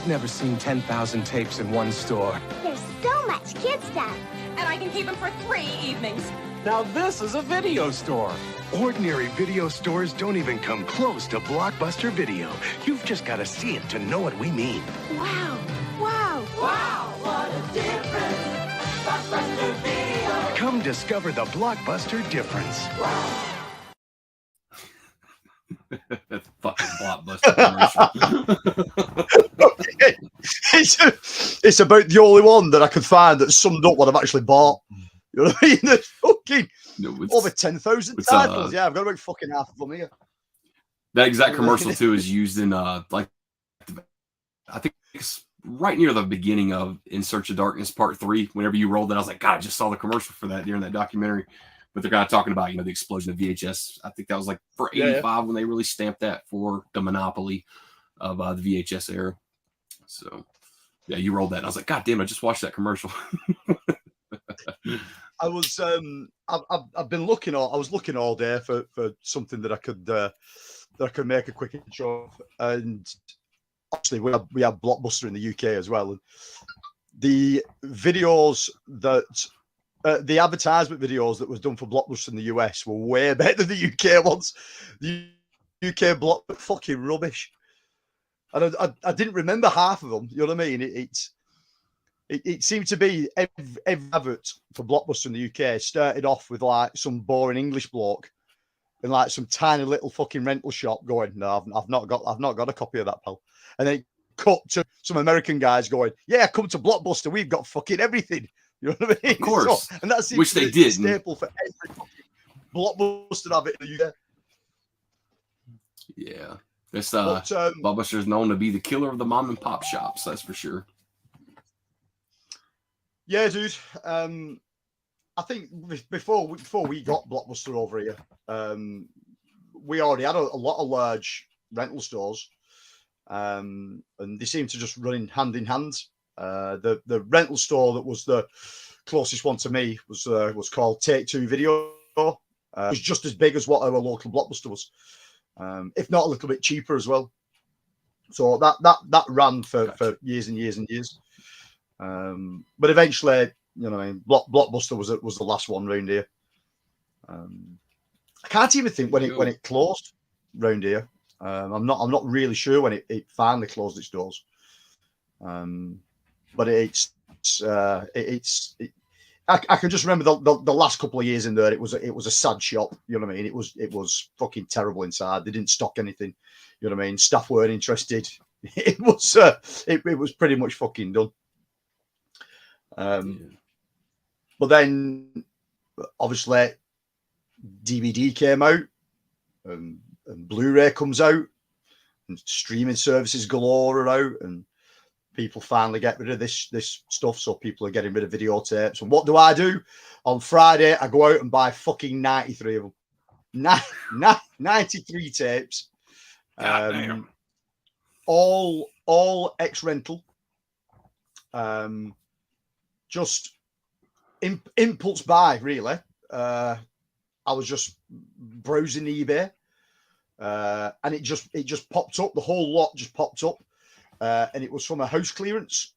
never seen 10,000 tapes in one store. There's so much kid stuff. And I can keep them for 3 evenings. Now this is a video store. Ordinary video stores don't even come close to Blockbuster Video. You've just got to see it to know what we mean. Wow. Wow. Wow, what a difference. Blockbuster Video. Come discover the Blockbuster difference. That's fucking Blockbuster commercial. Okay. It's about the only one that I could find that summed up what I've actually bought. You know what I mean? There's fucking over 10,000 titles. Yeah, I've got about fucking half of them here. That exact commercial too is used in like I think it's right near the beginning of In Search of Darkness Part 3. Whenever you rolled that, I was like, God, I just saw the commercial for that during that documentary. But they're kind of talking about, the explosion of VHS. I think that was like for 85 when they really stamped that for the monopoly of the VHS era. So yeah, you rolled that. And I was like, God damn, I just watched that commercial. I was I've been looking I was looking all day for something that I could make a quick intro of, and obviously we have Blockbuster in the UK as well. And the videos that the advertisement videos that was done for Blockbuster in the US were way better than the UK ones. The UK block fucking rubbish, and I didn't remember half of them. You know what I mean? It seemed to be every advert for Blockbuster in the UK started off with like some boring English bloke in like some tiny little fucking rental shop going, no, I've not got a copy of that, pal. And then cut to some American guys going, yeah, come to Blockbuster, we've got fucking everything. You know what I mean? Of course. So, and that's which they did. Staple for every fucking Blockbuster have it in the UK. Yeah. This Blockbuster is known to be the killer of the mom and pop shops, that's for sure. Yeah, dude. I think before we got Blockbuster over here, we already had a lot of large rental stores, and they seem to just run hand in hand. The rental store that was the closest one to me was called Take Two Video. It was just as big as what our local Blockbuster was, if not a little bit cheaper as well. So that ran for years and years and years. But eventually, Blockbuster was the last one round here. I can't even think when it closed round here. I'm not really sure when it finally closed its doors. But I can just remember the last couple of years in there. It was a sad shop. You know what I mean? It was fucking terrible inside. They didn't stock anything. You know what I mean? Staff weren't interested. It was pretty much fucking done. But then obviously DVD came out, and Blu-ray comes out, and streaming services galore are out, and people finally get rid of this stuff. So people are getting rid of videotapes. And what do? On Friday, I go out and buy fucking 93 of them. 93 tapes. All ex-rental. Just impulse buy, really. I was just browsing eBay, and it just popped up. The whole lot just popped up, and it was from a house clearance.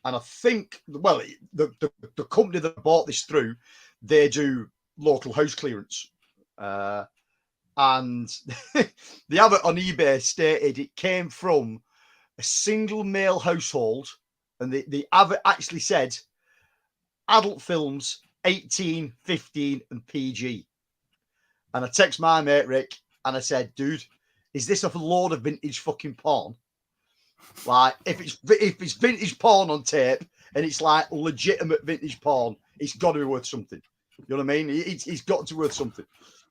And I think, well, the company that bought this through, they do local house clearance, and the advert on eBay stated it came from a single male household, and the advert actually said adult films 18, 15, and PG. And I text my mate Rick, and I said, "Dude, is this a load of vintage fucking porn? Like, if it's vintage porn on tape and it's like legitimate vintage porn, it's got to be worth something. You know what I mean? It's got to be worth something."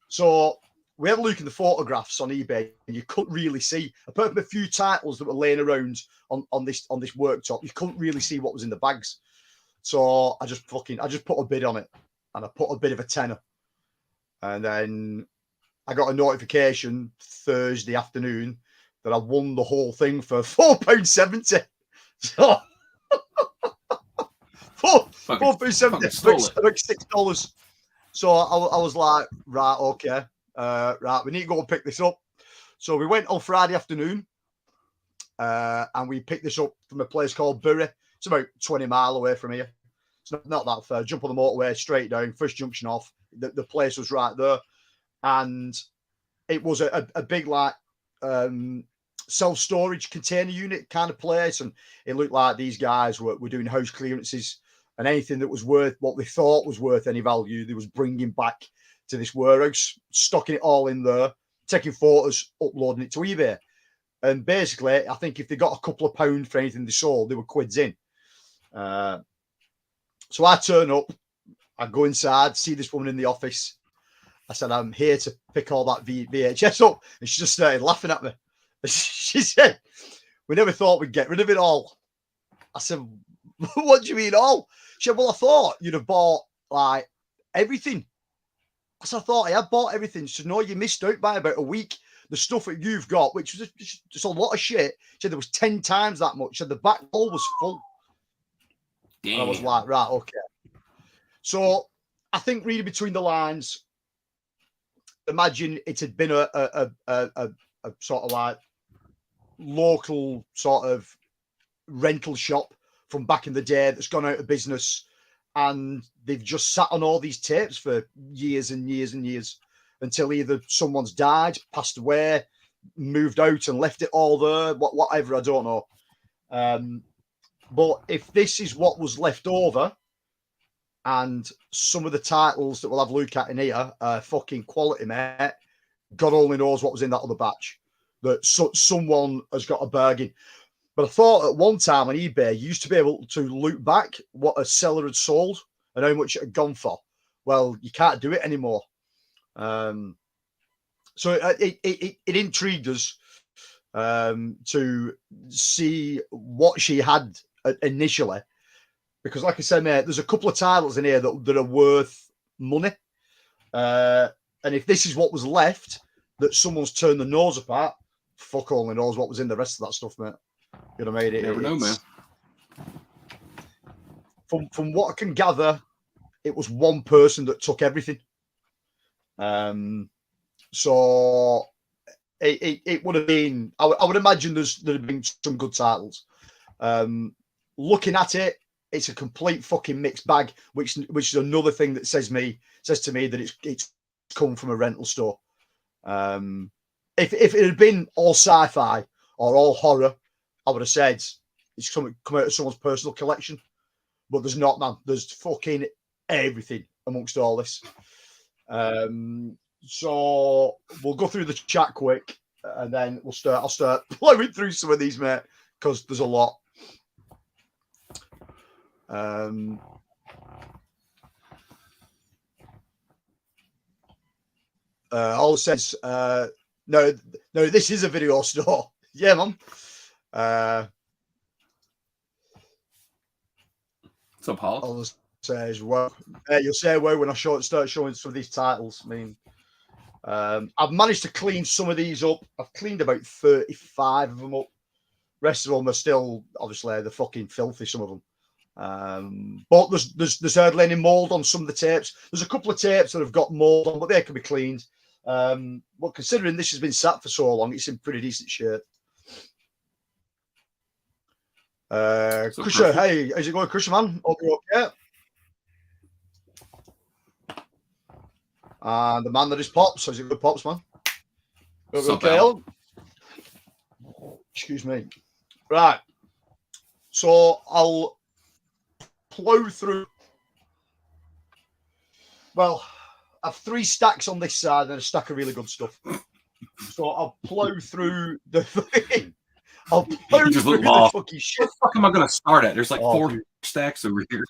So we had a look in the photographs on eBay, and you couldn't really see, apart from a few titles that were laying around on this worktop, you couldn't really see what was in the bags. So I just put a bid on it, and I put a bid of a tenner, and then I got a notification Thursday afternoon that I won the whole thing for £4.70. So £4.70, about $6. So I was like, right, okay, right, we need to go and pick this up. So we went on Friday afternoon, and we picked this up from a place called Bury. It's about 20 mile away from here. It's not that far. Jump on the motorway, straight down, first junction off. The place was right there. And it was a big, like, self-storage container unit kind of place. And it looked like these guys were doing house clearances, and anything that was worth what they thought was worth any value, they was bringing back to this warehouse, stocking it all in there, taking photos, uploading it to eBay. And basically, I think if they got a couple of pounds for anything they sold, they were quids in. So I turn up, I go inside, see this woman in the office. I said, I'm here to pick all that VHS up. And she just started laughing at me. She said, we never thought we'd get rid of it all. I said, what do you mean all? She said, well, I thought you'd have bought, like, everything. I said, I thought I had bought everything. She said, no, you missed out by about a week. The stuff that you've got, which was just a lot of shit. She said there was 10 times that much. She said the back wall was full. Damn. I was like, right, okay. So I think reading between the lines, imagine it had been a sort of like local sort of rental shop from back in the day that's gone out of business, and they've just sat on all these tapes for years and years and years until either someone's died, passed away, moved out and left it all there, whatever, I don't know. But if this is what was left over, and some of the titles that we'll have a look at in here are fucking quality, mate, God only knows what was in that other batch, that someone has got a bargain. But I thought at one time on eBay, you used to be able to look back what a seller had sold and how much it had gone for. Well, you can't do it anymore. So it intrigued us to see what she had initially, because, like I said, mate, there's a couple of titles in here that are worth money. And if this is what was left, that someone's turned the nose apart, fuck only knows what was in the rest of that stuff, mate. You know what I mean? Never know, man. From what I can gather, it was one person that took everything. So it would have been. I would imagine there'd have been some good titles. Looking at it, it's a complete fucking mixed bag, which is another thing that says to me that it's come from a rental store. If it had been all sci-fi or all horror, I would have said it's come out of someone's personal collection. But there's not, man. There's fucking everything amongst all this. So we'll go through the chat quick, and then I'll start plowing through some of these, mate, because there's a lot. All says no, this is a video store. Yeah, man. What's up, Paul? All says, well, you'll say, well, when I start showing some of these titles. I mean, I've managed to clean some of these up. I've cleaned about 35 of them up. Rest of them are still, obviously, they're fucking filthy, some of them. But there's hardly any mold on some of the tapes. There's a couple of tapes that have got mold on, but they can be cleaned. But considering this has been sat for so long, it's in pretty decent shape. Crusher, hey, how's it going, Crusher, man? Hope you're okay. And the man that is Pops, how's it going, Pops, man? Hope you're okay, Alan? Excuse me. Right. So I'll plow through. Well, I have 3 stacks on this side and a stack of really good stuff. So I'll plow through the I'll plow through the fucking shit. What the fuck am I going to start at? There's like 4 stacks over here.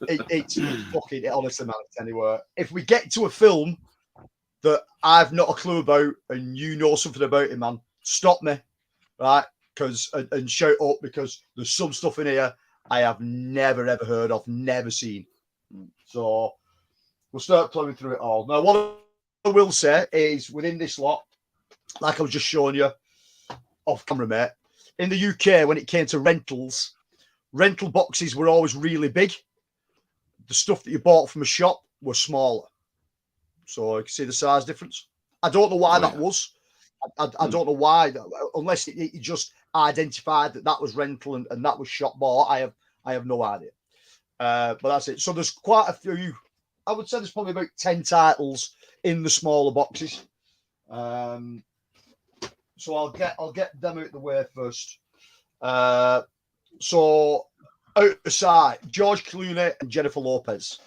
It's fucking, honestly, man, anywhere. If we get to a film that I've not a clue about and you know something about it, man, stop me, right? And shout up, because there's some stuff in here I have never ever heard of, never seen. So we'll start plowing through it all. Now, what I will say is, within this lot, like I was just showing you off camera, mate, in the UK, when it came to rentals, rental boxes were always really big. The stuff that you bought from a shop was smaller. So you can see the size difference. I don't know why that was. I don't know why, unless it just identified that was rental and that was shop bought. I have no idea. But that's it. So there's quite a few. I would say there's probably about 10 titles in the smaller boxes. So I'll get them out the way first. So out the side, George Clooney and Jennifer Lopez.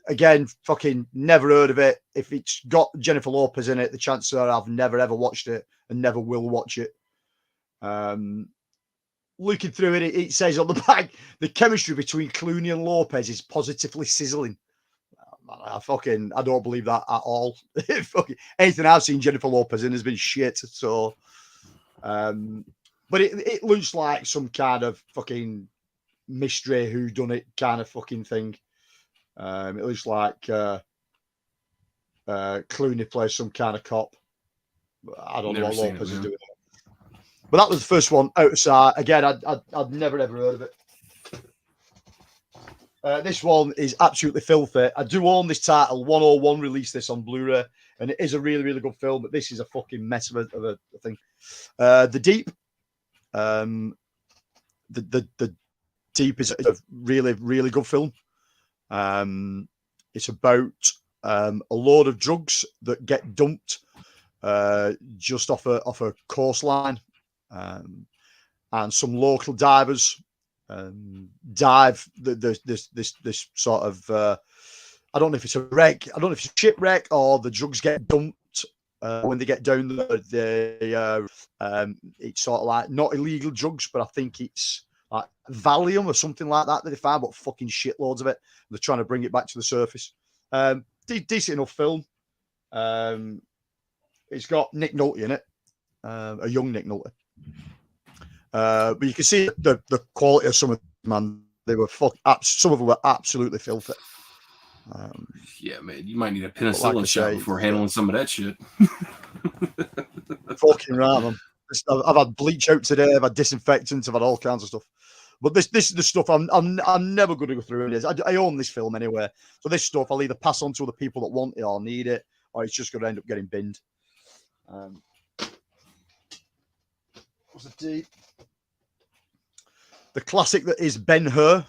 Again, fucking never heard of it. If it's got Jennifer Lopez in it, the chances are I've never ever watched it and never will watch it. Looking through it, it says on the back, the chemistry between Clooney and Lopez is positively sizzling. I don't believe that at all. Anything I've seen Jennifer Lopez in has been shit. So, but it looks like some kind of fucking mystery whodunit kind of fucking thing. It looks like Clooney plays some kind of cop. I don't know what Lopez is doing. But that was the first one out of sight. Again, I'd never ever heard of it. This one is absolutely filthy. I do own this title. 101 released this on Blu-ray, and it is a really, really good film. But this is a fucking mess of a thing. The Deep. The Deep is a really, really good film. It's about a load of drugs that get dumped just off a coastline, and some local divers dive this sort of I don't know if it's a wreck, I don't know if it's a shipwreck or the drugs get dumped when they get down there. It's sort of like not illegal drugs, but I think it's like Valium or something like that they find, but fucking shitloads of it. They're trying to bring it back to the surface. Decent enough film. It's got Nick Nolte in it, a young Nick Nolte. But you can see the quality of some of them, man. They were some of them were absolutely filthy. Yeah, man, you might need a penicillin shot before handling some of that shit. Fucking right, man. I've had bleach out today. I've had disinfectants. I've had all kinds of stuff. But this is the stuff I'm never going to go through it. I own this film anyway, so this stuff I'll either pass on to the people that want it or need it, or it's just going to end up getting binned. What's the deep? The classic that is Ben-Hur.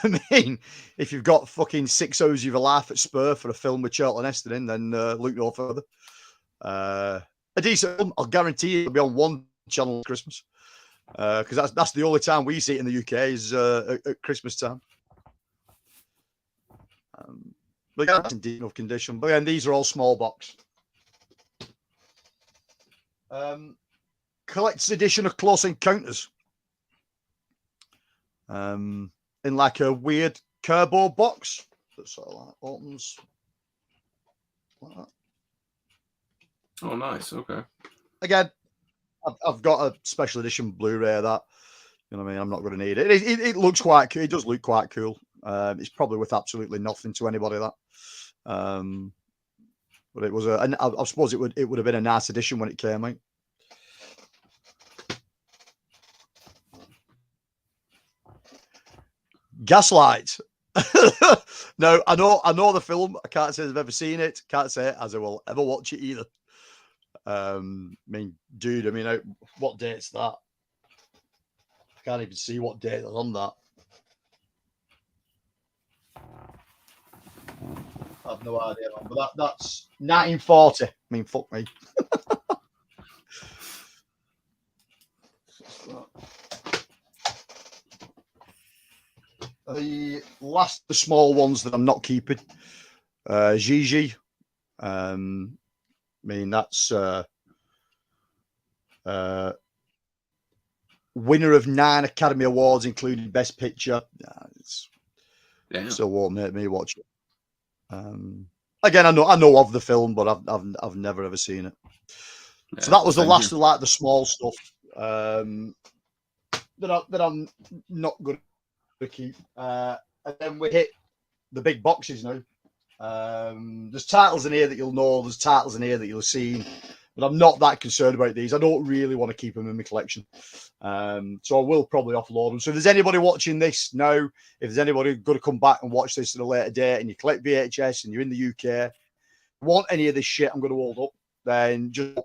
I mean, if you've got fucking 6 hours of your life at Spur for a film with Charlton Heston in, then look no further. A decent film. I'll guarantee it'll be on one channel at Christmas. Because that's the only time we see it in the UK is at Christmas time. But yeah, that's in decent enough condition. But again, these are all small box. Collector's edition of Close Encounters. In like a weird cardboard box that sort of like opens like that. Oh, nice. Okay. Again, I've got a special edition Blu-ray that, you know what I mean, I'm not going to need it. It looks quite cool. It does look quite cool. It's probably worth absolutely nothing to anybody, that. But it was I suppose it would have been a nice edition when it came out. Gaslight. No, I know the film. I can't say I've ever seen it. Can't say as I will ever watch it either. I mean, dude, what date's that? I can't even see what date is on that. I have no idea, man. But that's 1940. I mean, fuck me. The small ones that I'm not keeping. Gigi. I mean, that's winner of 9 Academy Awards, including Best Picture. Still won't make me watch it. Again, I know of the film, but I've never ever seen it. Yeah, so that was the last of like the small stuff that I'm not good to keep. And then we hit the big boxes now. There's titles in here that you'll know. There's titles in here that you'll have seen. But I'm not that concerned about these. I don't really want to keep them in my collection. So I will probably offload them. So if there's anybody watching this now, if there's anybody going to come back and watch this at a later date and you collect VHS and you're in the UK, want any of this shit I'm going to hold up, then just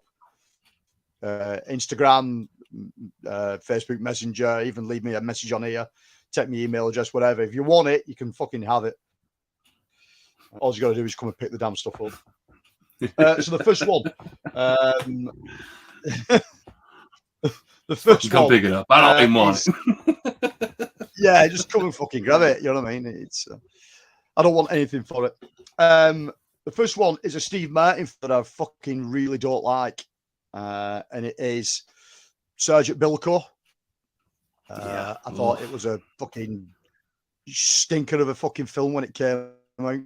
Instagram, Facebook Messenger, even leave me a message on here, take me email address, whatever. If you want it, you can fucking have it. All you got to do is come and pick the damn stuff up. So the first one, the first come one, pick it up. I don't even want it. Yeah, just come and fucking grab it. You know what I mean? It's I don't want anything for it. The first one is a Steve Martin that I fucking really don't like, and it is Sergeant Bilko. I thought it was a fucking stinker of a fucking film when it came out.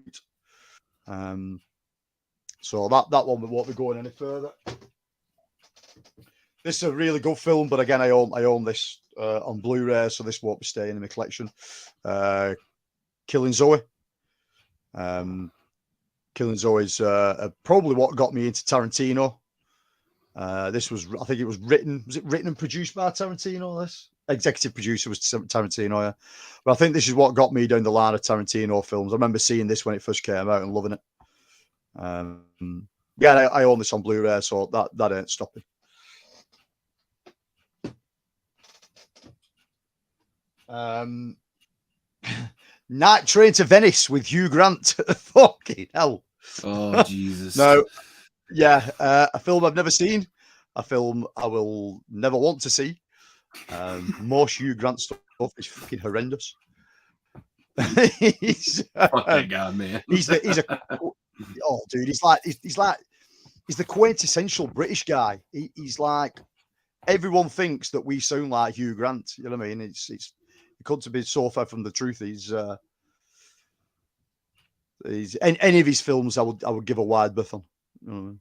So that one won't be going any further. This is a really good film, but again, I own this on Blu-ray, so this won't be staying in my collection. Killing Zoe. Killing Zoe is probably what got me into Tarantino. This was, I think it was written and produced by Tarantino? This executive producer was Tarantino, yeah. But I think this is what got me down the line of Tarantino films. I remember seeing this when it first came out and loving it. Yeah, I own this on Blu-ray, so that ain't stopping. Night Train to Venice with Hugh Grant. Fucking hell. Oh, Jesus. No. Yeah, a film I've never seen. A film I will never want to see. Most Hugh Grant stuff is fucking horrendous. He's that guy, man. He's oh, dude, he's the quintessential British guy. He's like, everyone thinks that we sound like Hugh Grant. You know what I mean? It couldn't be so far from the truth. He's any of his films I would give a wide berth on. You know what I mean?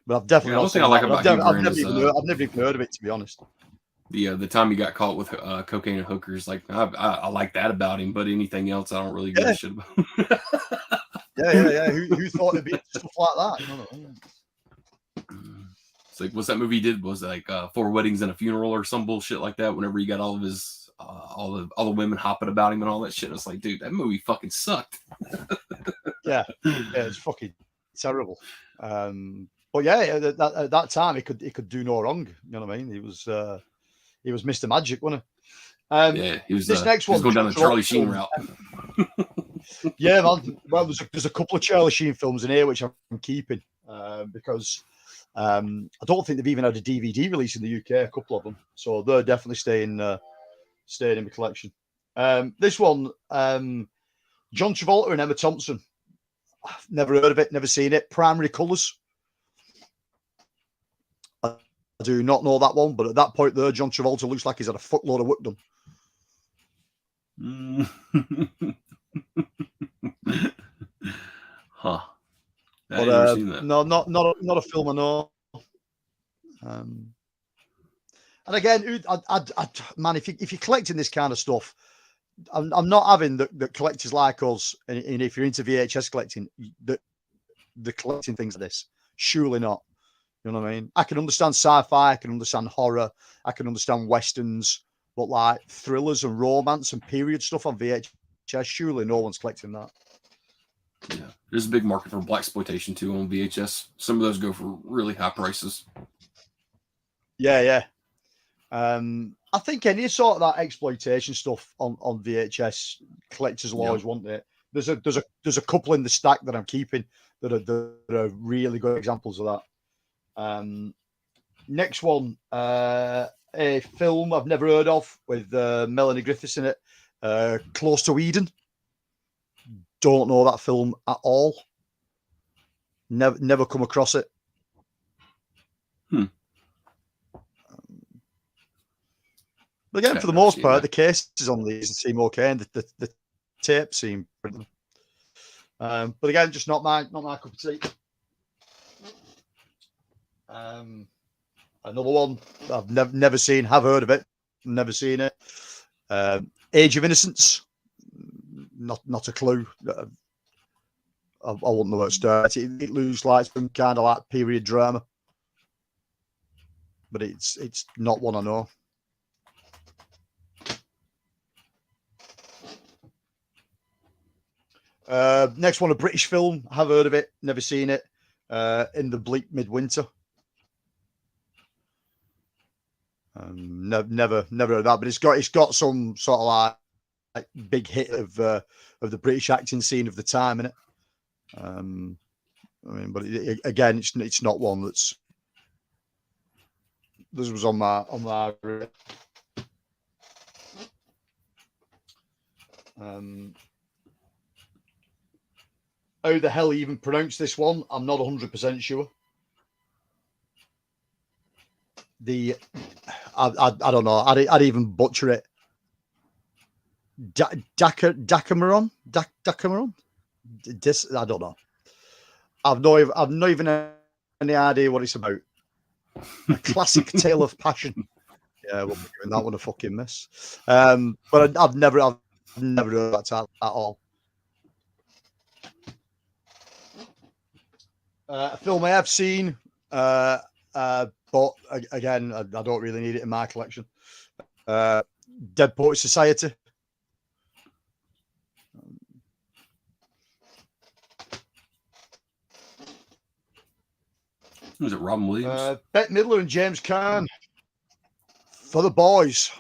But I've definitely one thing I like about Hugh Grant is I've never even heard of it, to be honest. The time he got caught with cocaine and hookers, like I like that about him, but anything else I don't really give a shit about. Yeah. Who thought it'd be stuff like that? You know? It's like, what's that movie he did? Was it like 4 Weddings and a Funeral or some bullshit like that? Whenever he got all of his all the women hopping about him and all that shit, it's like, dude, that movie fucking sucked. yeah, it's fucking terrible. But yeah, at that time he could do no wrong. You know what I mean? He was Mr. Magic, wasn't he? Yeah, he was. This next one, going down the Charlie Sheen route. Yeah, man. Well, there's a couple of Charlie Sheen films in here which I'm keeping because I don't think they've even had a DVD release in the UK. A couple of them, so they're definitely staying in my collection. This one, John Travolta and Emma Thompson. I've never heard of it, never seen it. Primary Colours. I do not know that one, but at that point there, John Travolta looks like he's had a fuckload of work done. Huh. But, no, not a film I know. And again, man, if you're collecting this kind of stuff, I'm not having the collectors like us, and if you're into VHS collecting, the collecting things like this. Surely not. You know what I mean? I can understand sci-fi, I can understand horror, I can understand westerns, but like thrillers and romance and period stuff on VHS, surely no one's collecting that. Yeah, there's a big market for blaxploitation too on VHS. Some of those go for really high prices. Yeah. I think any sort of that exploitation stuff on VHS, collectors will always want it. There's a couple in the stack that I'm keeping that are really good examples of that. Next one, a film I've never heard of with Melanie Griffiths in it, Close to Eden. Don't know that film at all. Never come across it. But again, for the most part, the cases on these seem okay, and the tape seem pretty. But again, just not my cup of tea. Another one I've never seen, have heard of it, never seen it. Age of Innocence, not a clue. I wouldn't know where to start. It looks like some kind of like period drama, but it's not one I know. Next one, a British film. Have heard of it, never seen it. In the Bleak Midwinter. Never heard that, but it's got some sort of like big hit of the British acting scene of the time in it. I mean, but again, it's not one that's. This was on my. How the hell he even pronounced this one? I'm not 100% sure. I don't know. I'd even butcher it. Decameron? Decameron? I don't know. I've not even any idea what it's about. A classic tale of passion. Yeah, we'll be giving that one a fucking miss. But I've never heard that title at all. A film I have seen, but again, I don't really need it in my collection. Dead Poets Society. Was it Robin Williams? Bette Midler and James Caan. For the Boys.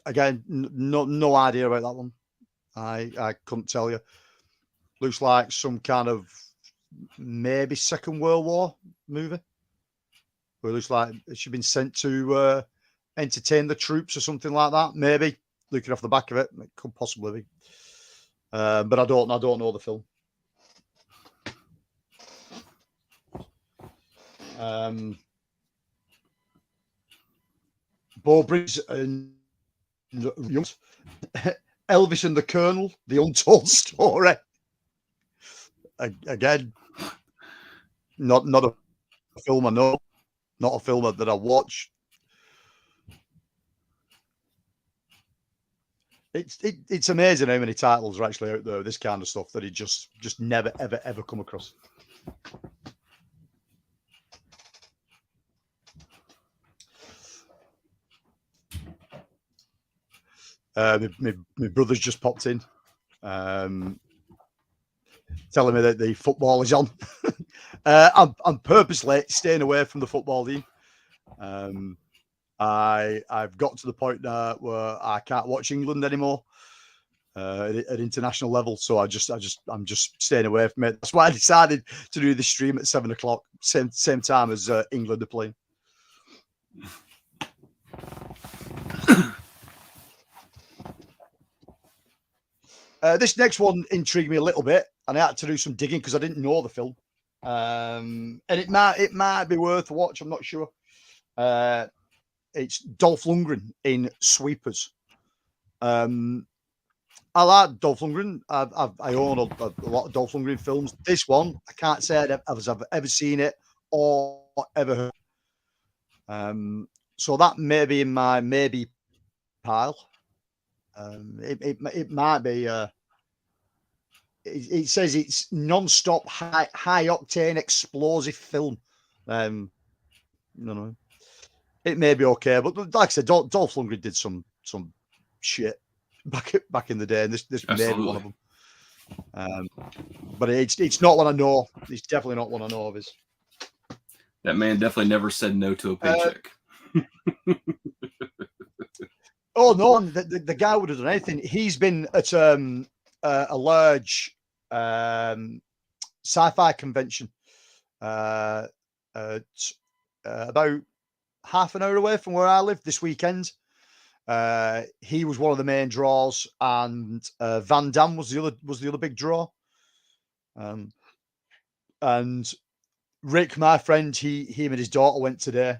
Again, no idea about that one. I couldn't tell you. Looks like some kind of maybe Second World War movie. Or it looks like she's been sent to entertain the troops or something like that. Maybe looking off the back of it, it could possibly be. But I don't know the film. Bo Briggs and Elvis and the Colonel, The Untold Story. Again, not a film I know, not a film that I watch. It's amazing how many titles are actually out there, this kind of stuff that he just never ever come across. My brother's just popped in, telling me that the football is on. I'm purposely staying away from the football team. I've got to the point now where I can't watch England anymore at international level, so I'm just staying away from it. That's why I decided to do the stream at 7 o'clock, same time as England are playing. This next one intrigued me a little bit, and I had to do some digging because I didn't know the film. And it might be worth a watch. I'm not sure. It's Dolph Lundgren in Sweepers. I like Dolph Lundgren. I own a lot of Dolph Lundgren films. This one, I can't say I've ever seen it or ever heard. So that may be in my maybe pile. It might be. It says it's non-stop, high octane, explosive film. No, it may be okay, but like I said, Dolph Lundgren did some shit back in the day, and this may be one of them. But it's not one I know. It's definitely not one I know of his. That man definitely never said no to a paycheck. Oh no, the guy would have done anything. He's been at a large sci-fi convention about half an hour away from where I live this weekend. He was one of the main draws, and Van Damme was the other big draw. And Rick, my friend, him and his daughter went today,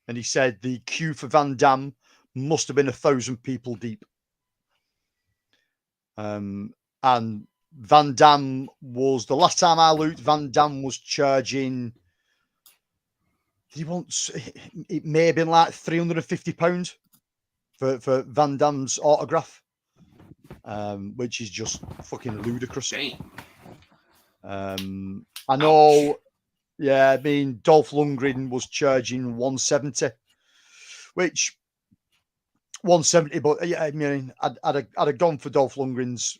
and he said the queue for Van Damme must have been 1,000 people deep. And Van Damme was, the last time I looked, Van Damme was charging, it may have been like £350 for Van Damme's autograph, which is just fucking ludicrous. I know, yeah, I mean, Dolph Lundgren was charging 170, which 170, but yeah, I mean, I'd have gone for Dolph Lundgren's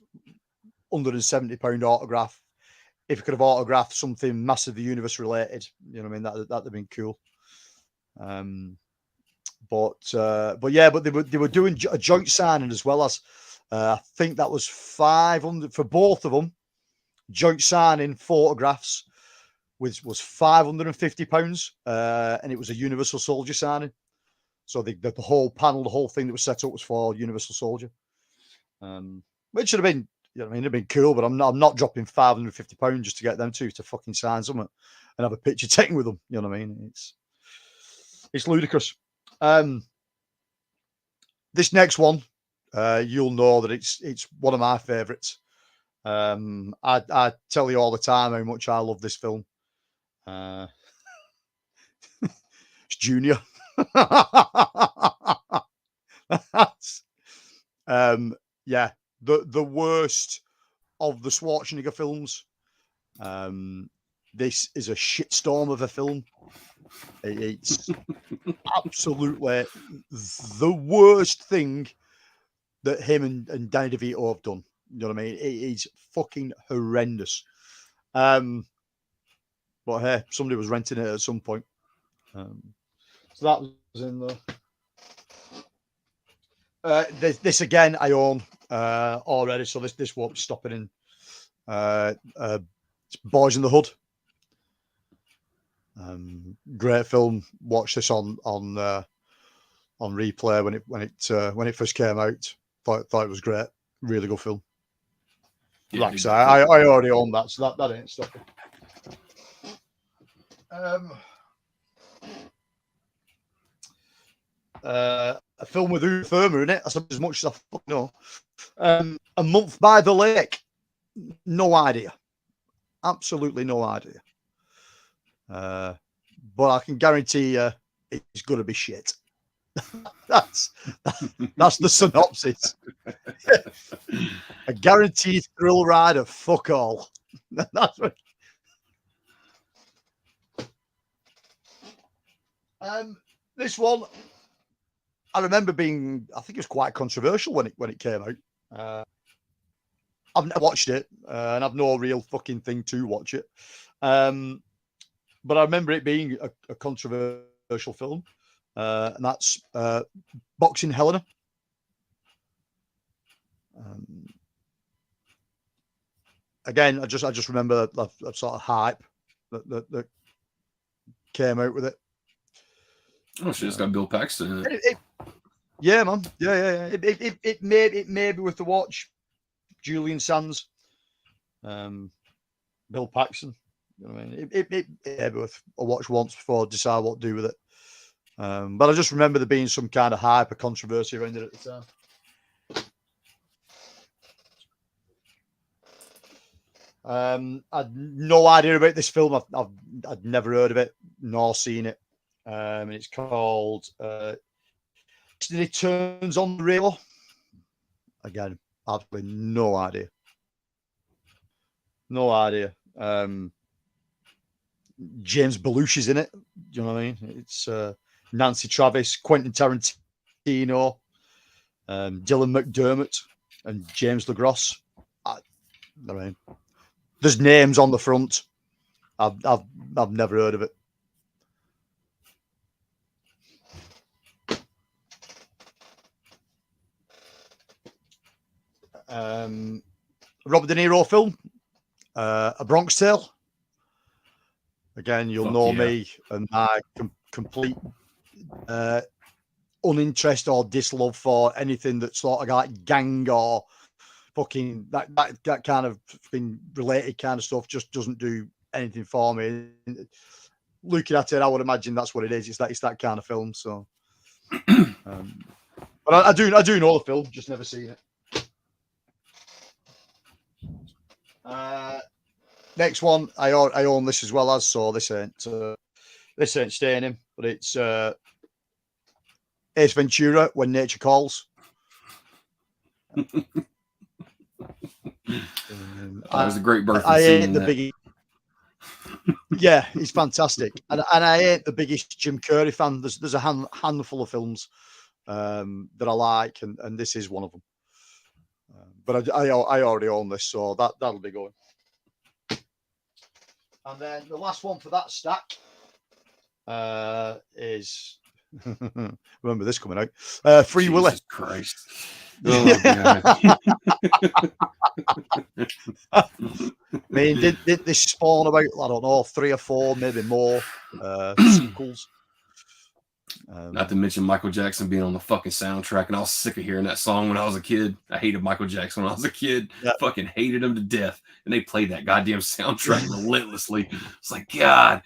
£170 autograph if he could have autographed something massively universe related. You know what I mean? That'd have been cool. But yeah, but they were doing a joint signing as well as I think that was 500 for both of them. Joint signing photographs was £550, and it was a Universal Soldier signing. So the whole panel, the whole thing that was set up was for Universal Soldier, which should have been, you know, I mean, it'd been cool. But I'm not dropping £550 just to get them to fucking sign something and have a picture taken with them. You know what I mean? It's ludicrous. This next one, you'll know that it's one of my favourites. I tell you all the time how much I love this film. It's Junior. Yeah, the worst of the Schwarzenegger films. This is a shitstorm of a film. It's absolutely the worst thing that him and Danny DeVito have done. You know what I mean? It is fucking horrendous. But hey, somebody was renting it at some point. So that was in there. This again I own already, so this won't be stopping in. Boys in the Hood. Great film. Watched this on replay when it first came out. Thought it was great. Really good film. Yeah, Like I say, I already own that, so that ain't stopping. A film with Uma Thurman in it. That's as much as I fucking know. A Month by the Lake. No idea. Absolutely no idea. But I can guarantee you it's going to be shit. That's the synopsis. A guaranteed thrill ride of fuck all. That's what. This one, I remember being, I think it was quite controversial when it came out. I've never watched it, and I've no real fucking thing to watch it. But I remember it being a controversial film, and that's Boxing Helena. Again, I just remember that sort of hype that came out with it. Oh, she just got Bill Paxton in it. Yeah, man. Yeah. It may be worth the watch. Julian Sands, Bill Paxton. You know what I mean? It may be worth a watch once before I decide what to do with it. But I just remember there being some kind of hype or controversy around it at the time. I'd no idea about this film. I'd never heard of it nor seen it. And it's called Destiny Turns on the Rail. Again, absolutely no idea. No idea. James Belushi is in it. Do you know what I mean? It's Nancy Travis, Quentin Tarantino, Dylan McDermott, and James LaGrosse. I mean, there's names on the front. I've never heard of it. Robert De Niro film, A Bronx Tale. Again, you'll know me and my complete uninterest or dislove for anything that's sort of like gang or fucking that kind of thing related kind of stuff. Just doesn't do anything for me. Looking at it, I would imagine that's what it is. It's that kind of film. So, but I do know the film, just never seen it. Next one, I own this as well as, so this ain't staying in, but it's Ace Ventura: When Nature Calls. That was a great birthday I scene. ain't the biggest. Yeah, he's fantastic, and I ain't the biggest Jim Carrey fan. There's a handful of films that I like, and this is one of them. But I already own this, so that'll be going. And then the last one for that stack is remember this coming out. Free Willy. Jesus Christ. Oh, God. I mean, did this spawn about, I don't know, 3 or 4, maybe more sequels? Not to mention Michael Jackson being on the fucking soundtrack, and I was sick of hearing that song when I was a kid. I hated Michael Jackson when I was a kid. Yeah. Fucking hated him to death. And they played that goddamn soundtrack relentlessly. It's like, God.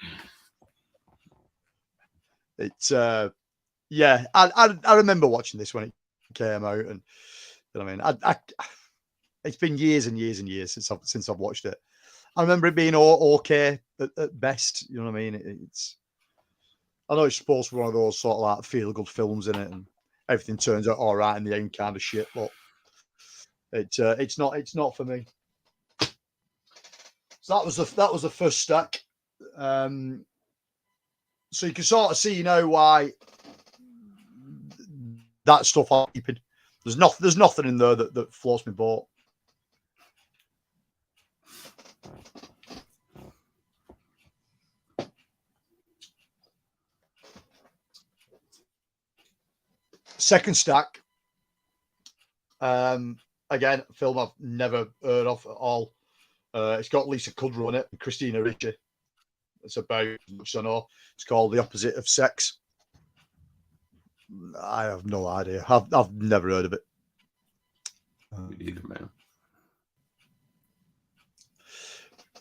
It's yeah, I remember watching this when it came out, and you know what I mean, it's been years and years and years since I've watched it. I remember it being okay at best. You know what I mean? I know it's supposed to be one of those sort of like feel good films in it, and everything turns out all right in the end, kind of shit. But it's not for me. So that was the first stack. So you can sort of see now why that stuff I'm keeping. There's nothing in there that floats my boat. Second stack. Again, a film I've never heard of at all. It's got Lisa Kudrow in it and Christina Ricci. It's about, which I know, it's called The Opposite of Sex. I have no idea. I've never heard of it. Me neither, man.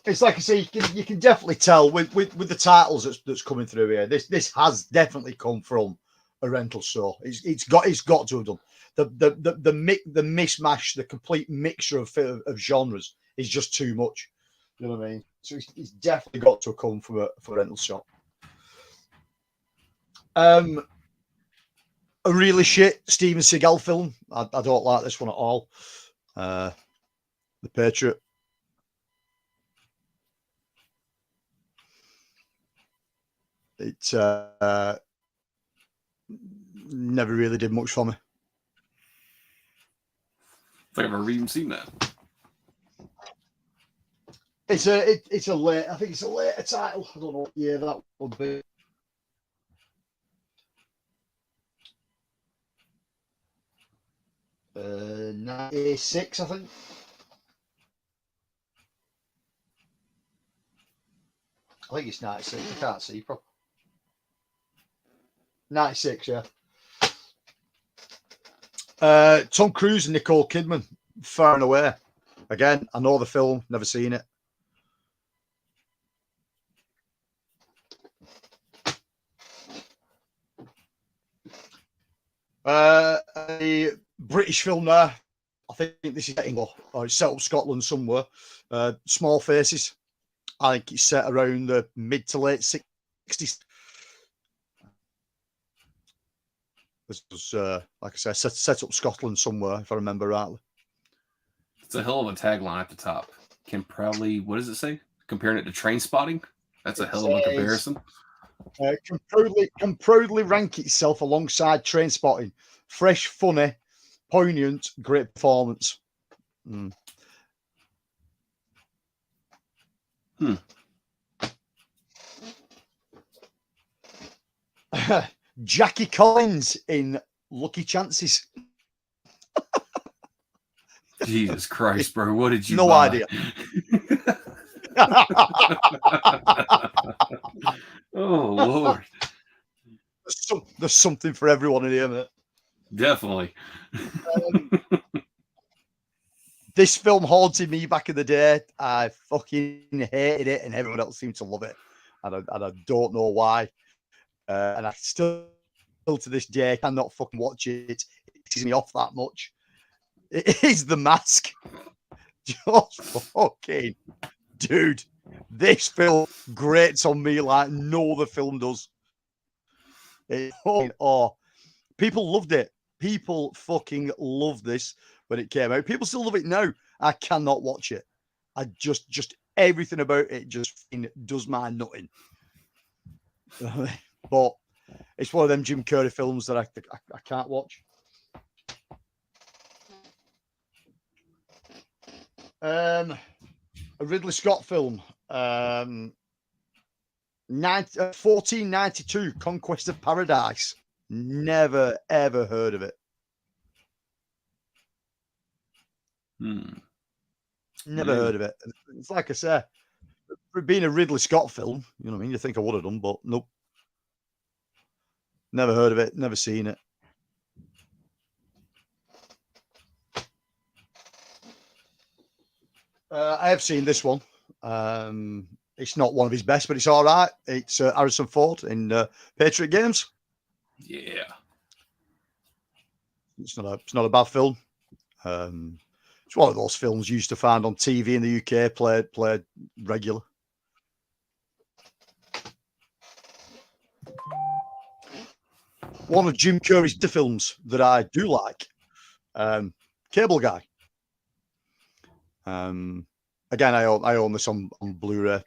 It's like I say, you can definitely tell with the titles that's coming through here. This has definitely come from a rental store. It's got to have done. The mismatch, the complete mixture of genres is just too much. You know what I mean? So it's definitely got to come from a rental shop. A really shit Steven Seagal film. I don't like this one at all. The Patriot. It never really did much for me. I think I've never even seen that. It's a late. I think it's a later title. I don't know what year that would be. '96, I think. I think it's 96. I can't see properly. 96, yeah. Tom Cruise and Nicole Kidman, Far and Away. Again, I know the film, never seen it. A British film there. I think this is England, or it's set up Scotland somewhere. Small Faces. I think it's set around the mid to late 60s. This was, like I said, set up Scotland somewhere, if I remember rightly. It's a hell of a tagline at the top. Can proudly, what does it say? Comparing it to Train Spotting? That's a hell of a comparison. Can proudly rank itself alongside Train Spotting. Fresh, funny, poignant, great performance. Jackie Collins in Lucky Chances. Jesus Christ, bro. What did you No buy? idea. Oh, Lord. There's something for everyone in here, mate. Definitely. This film haunted me back in the day. I fucking hated it, and everyone else seemed to love it. And I don't know why. And I still to this day cannot fucking watch it. It pisses me off that much. It is The Mask. Just fucking dude. This film grates on me like no other film does. People loved it. People fucking loved this when it came out. People still love it now. I cannot watch it. I just everything about it just does my nutting. But it's one of them Jim Carrey films that I can't watch. A Ridley Scott film. 1492, Conquest of Paradise. Never, ever heard of it. Never heard of it. It's like I say, for being a Ridley Scott film, you know what I mean? You think I would have done, but nope. Never heard of it. Never seen it. I have seen this one. It's not one of his best, but it's all right. It's Harrison Ford in Patriot Games. Yeah. It's not a bad film. It's one of those films you used to find on TV in the UK, played regular. One of Jim Carrey's films that I do like, Cable Guy. Again, I own this on Blu-ray,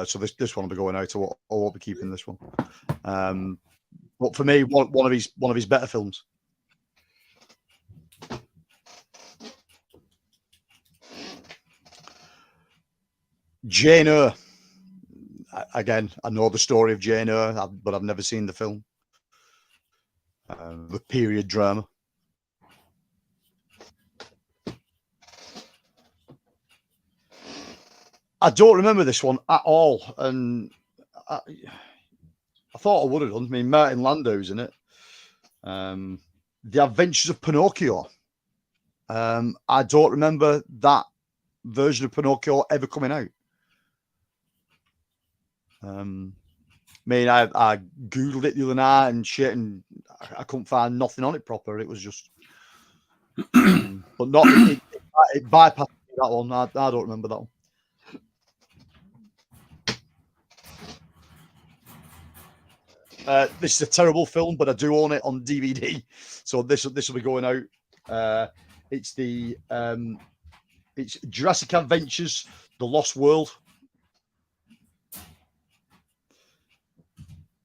so this one will be going out. I won't be keeping this one. But for me, one of his better films. Jane Eyre. Again, I know the story of Jane Eyre, but I've never seen the film. The period drama. I don't remember this one at all, and I thought I would have done. I mean, Martin Landau's in it. The Adventures of Pinocchio. I don't remember that version of Pinocchio ever coming out. I mean, I googled it the other night and shit, and I couldn't find nothing on it proper. It was just, but not it bypassed that one. I don't remember that one. This is a terrible film, but I do own it on DVD, so this will be going out. It's Jurassic Adventures: The Lost World.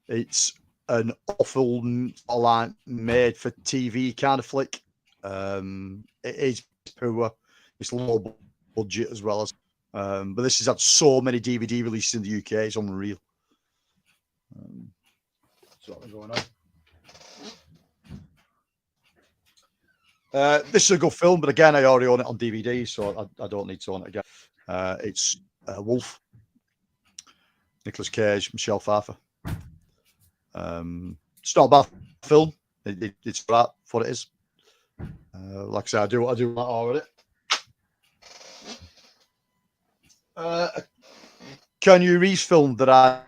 It's an awful line made for TV kind of flick. It is poor. It's low budget as well as, but this has had so many DVD releases in the UK. It's unreal. So going on. This is a good film, but again, I already own it on DVD, so I don't need to own it again. It's Wolf. Nicolas Cage, Michelle Pfeiffer. It's not a bad film. It's right for what it is. Like I say, I do like all of it. A Keanu Reeves film that I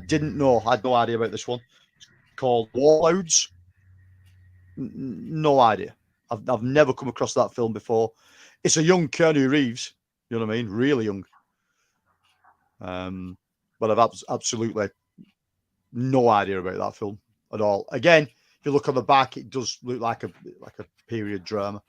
didn't know. I had no idea about this one. It's called Warlords. No idea. I've never come across that film before. It's a young Keanu Reeves. You know what I mean? Really young. But I've absolutely no idea about that film at all. Again, if you look on the back, it does look like a period drama.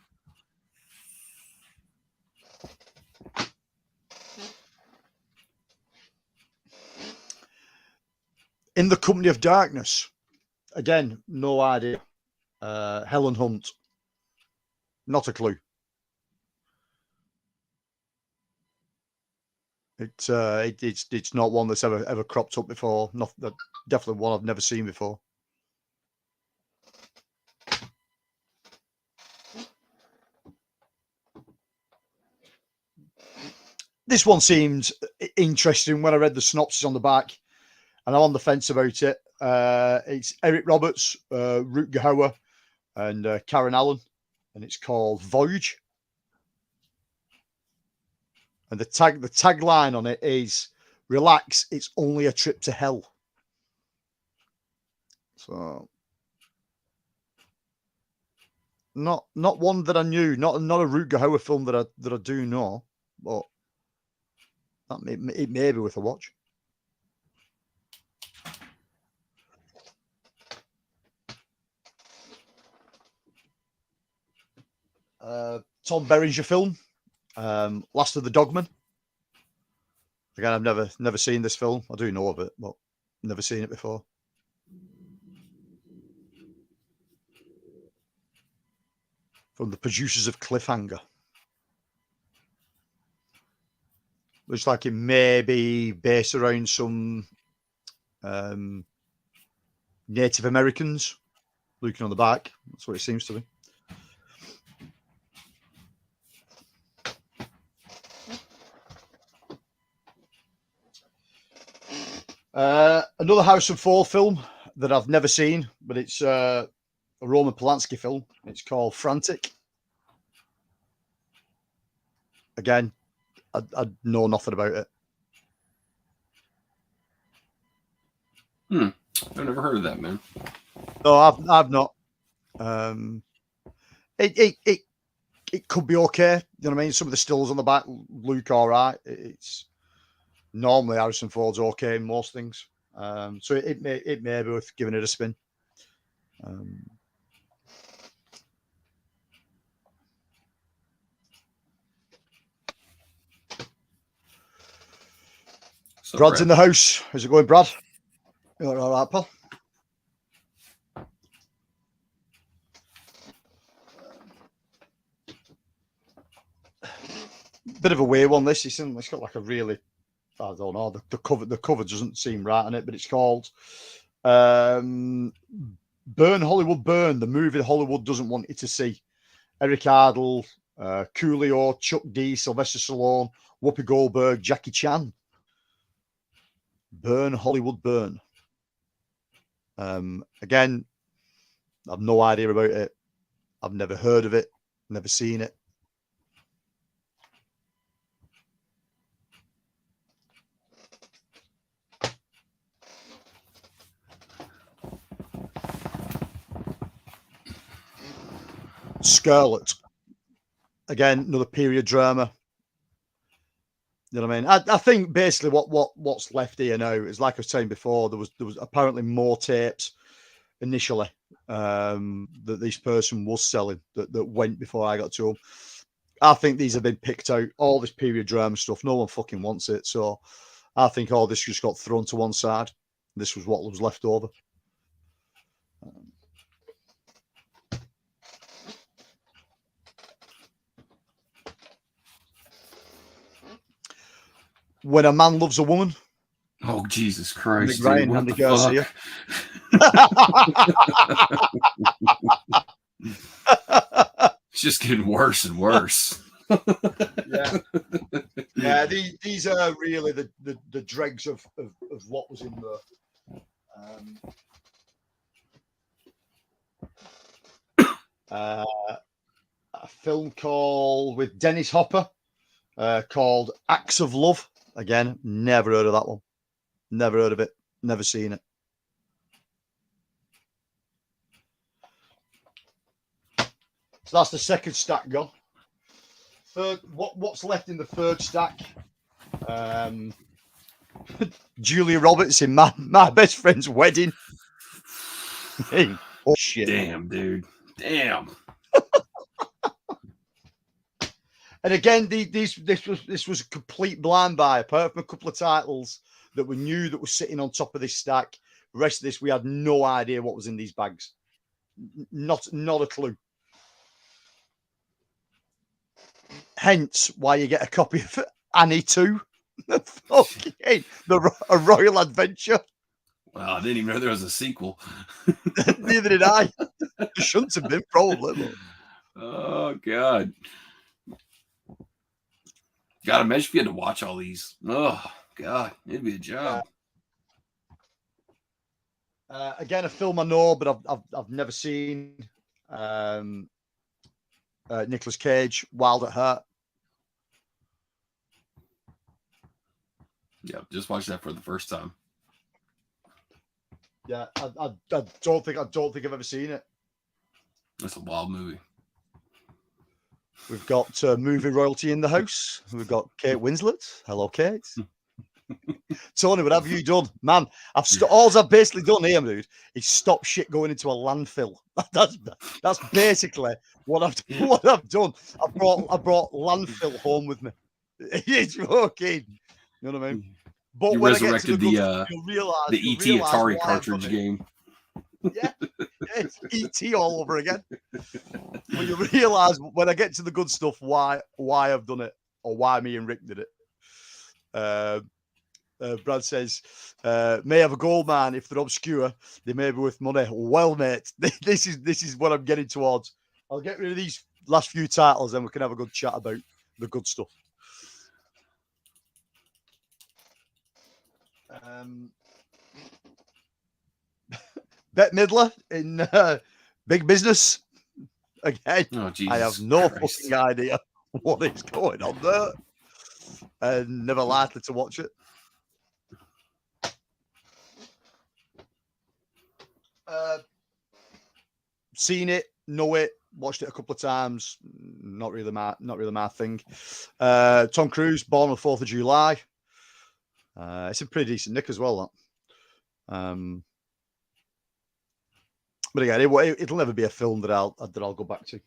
In the Company of Darkness. Again, no idea. Helen Hunt. Not a clue. It's not one that's ever cropped up before. Definitely one I've never seen before. This one seemed interesting when I read the synopsis on the back, and I'm on the fence about it. It's Eric Roberts, Rutger Hauer, and Karen Allen, and it's called Voyage. And the tagline on it is "Relax, it's only a trip to hell." So, not one that I knew, not a Rutger Hauer film that I do know, but it may be worth a watch. Tom Berenger film, Last of the Dogmen. Again, I've never seen this film. I do know of it, but never seen it before. From the producers of Cliffhanger. Looks like it may be based around some Native Americans looking on the back. That's what it seems to be. Another Harrison Ford film that I've never seen, but it's a Roman Polanski film. It's called Frantic. Again, I know nothing about it. I've never heard of that, man. No, I've not. It could be okay. You know what I mean? Some of the stills on the back look all right. It's normally Harrison Ford's okay in most things. So it may be worth giving it a spin. So, Brad's Brad, in the house. How's it going, Brad? You all right, pal? Bit of a weird one. This it's got like a really, I don't know. The cover doesn't seem right on it, but it's called Burn Hollywood Burn, the movie Hollywood doesn't want you to see. Eric Idle, Coolio, Chuck D, Sylvester Stallone, Whoopi Goldberg, Jackie Chan. Burn Hollywood Burn. Again, I've no idea about it. I've never heard of it, never seen it. Scarlet. Again, another period drama. You know what I mean? I think basically what's left here now is, like I was saying before, there was apparently more tapes initially that this person was selling that went before I got to them. I think these have been picked out. All this period drama stuff, no one fucking wants it. So I think all this just got thrown to one side. This was what was left over. When a Man Loves a Woman. Oh, Jesus Christ. Nick Ryan, Dude, what Andy the Garcia. fuck? It's just getting worse and worse. Yeah. These are really the dregs of what was in there. A film called with Dennis Hopper called Acts of Love. Again, never heard of that one. Never heard of it. Never seen it. So that's the second stack gone. Third, what's left in the third stack? Julia Roberts in my best friend's wedding. Hey, oh shit! Damn, dude. Damn. And again, this was a complete blind buy. Apart from a couple of titles that we knew that were sitting on top of this stack, the rest of this we had no idea what was in these bags. Not a clue. Hence, why you get a copy of Annie 2, a Royal Adventure. Wow, I didn't even know there was a sequel. Neither did I. There shouldn't have been, probably. Oh God. God, imagine if you had to watch all these. Oh God, it'd be a job. Again, a film I know, but I've never seen. Nicolas Cage, Wild at Heart. Yeah, just watched that for the first time. Yeah, I don't think I've ever seen it. That's a wild movie. We've got movie royalty in the house. We've got Kate Winslet. Hello, Kate. Tony, what have you done, man? All I've basically done here, dude, is stop shit going into a landfill. That's basically what I've done. I brought landfill home with me. It's fucking, you know what I mean? But you when resurrected I get to the ET Atari cartridge game. Yeah, it's ET all over again. But you realise when I get to the good stuff why I've done it, or why me and Rick did it. Brad says, may have a gold man if they're obscure. They may be worth money. Well, mate, this is what I'm getting towards. I'll get rid of these last few titles, and we can have a good chat about the good stuff. Bette Midler in Big Business. Again, I have no fucking idea what is going on there, and never likely to watch it. Seen it, know it, watched it a couple of times. Not really my thing. Tom Cruise, Born on the 4th of July. It's a pretty decent nick as well. That. But again, it'll never be a film that I'll go back to.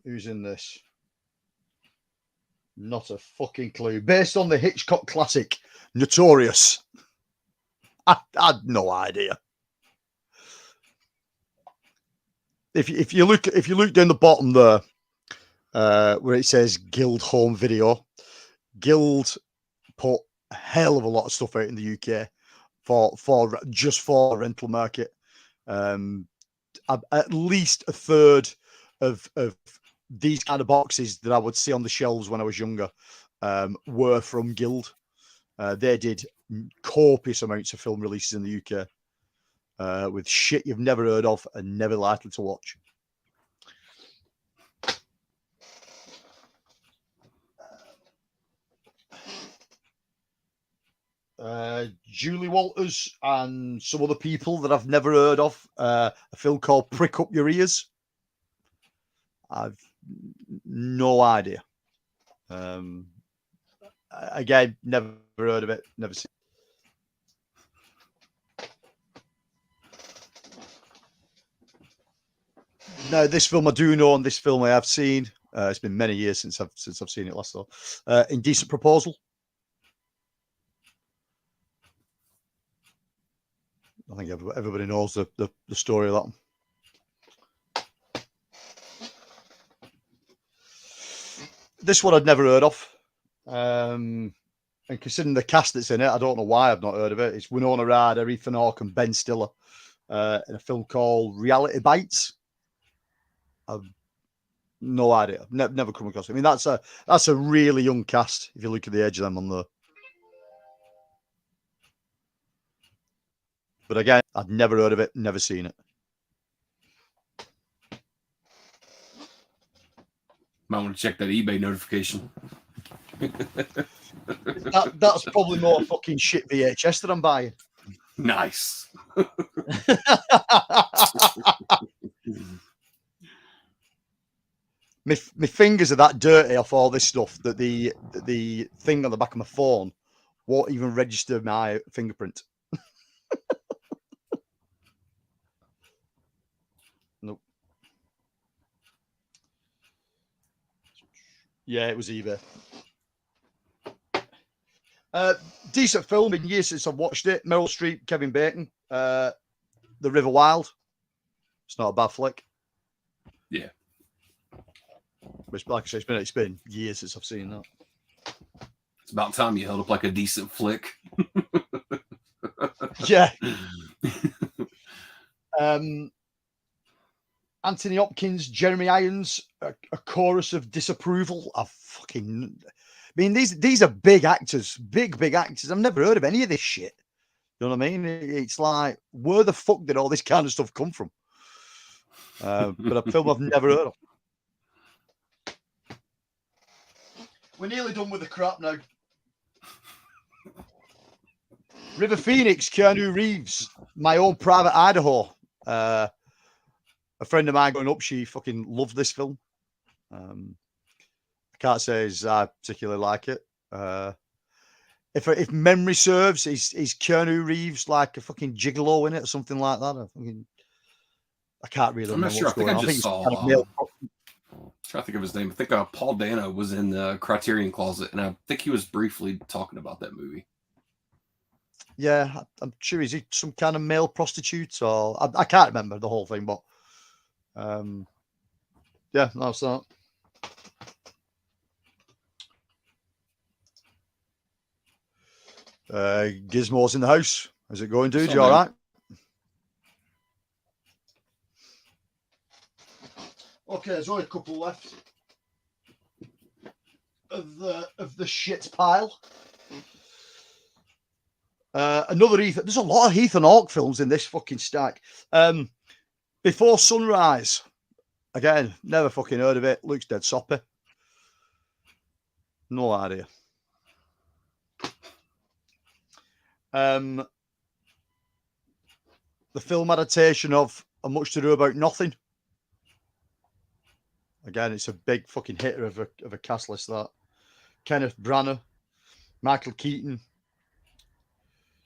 Who's in this? Not a fucking clue. Based on the Hitchcock classic Notorious. I had no idea. If you look down the bottom there, where it says Guild Home Video, Guild put a hell of a lot of stuff out in the UK for rental market. At least a third of these kind of boxes that I would see on the shelves when I was younger were from Guild. They did copious amounts of film releases in the UK with shit you've never heard of and never likely to watch. Julie Walters and some other people that I've never heard of. A film called Prick Up Your Ears. I've no idea. Again, never heard of it. Never seen it. No, this film I do know, and this film I have seen. It's been many years since I've seen it last, though. Indecent Proposal. I think everybody knows the story of that one. This one I'd never heard of. And considering the cast that's in it, I don't know why I've not heard of it. It's Winona Ryder, Ethan Hawke, and Ben Stiller in a film called Reality Bites. I've no idea. Never come across it. I mean, that's a really young cast if you look at the age of them on there. But again, I'd never heard of it, never seen it. Might want to check that eBay notification. That's probably more fucking shit VHS that I'm buying. Nice. My fingers are that dirty off all this stuff that the thing on the back of my phone won't even register my fingerprint. Nope. Yeah, it was eBay. Decent film in years since I've watched it. Meryl Streep, Kevin Bacon, The River Wild. It's not a bad flick. Yeah. Which, like I say, it's been years since I've seen that. It's about time you held up like a decent flick. Yeah. Anthony Hopkins, Jeremy Irons, a chorus of disapproval. I mean, these are big actors, big actors. I've never heard of any of this shit. You know what I mean? It's like, where the fuck did all this kind of stuff come from? But a film I've never heard of. We're nearly done with the crap now. River Phoenix, Keanu Reeves, My Own Private Idaho. A friend of mine growing up, she fucking loved this film. I can't say I particularly like it. If memory serves, is Keanu Reeves like a fucking gigolo in it or something like that? I can't really remember what's going on. I think I just saw. Trying to think of his name. I think Paul Dano was in the Criterion Closet, and I think he was briefly talking about that movie. Yeah, I'm sure he's some kind of male prostitute, or I can't remember the whole thing, but yeah, that's that. Gizmo's in the house. How's it going, dude? What's You up, all man? right? Okay, there's only a couple left of the shit pile. Another Ethan. There's a lot of Ethan Hawke films in this fucking stack. Before Sunrise. Again, never fucking heard of it. Looks dead soppy. No idea. The film adaptation of A Much to Do About Nothing. Again, it's a big fucking hitter of a cast list, that. Kenneth Branagh, Michael Keaton,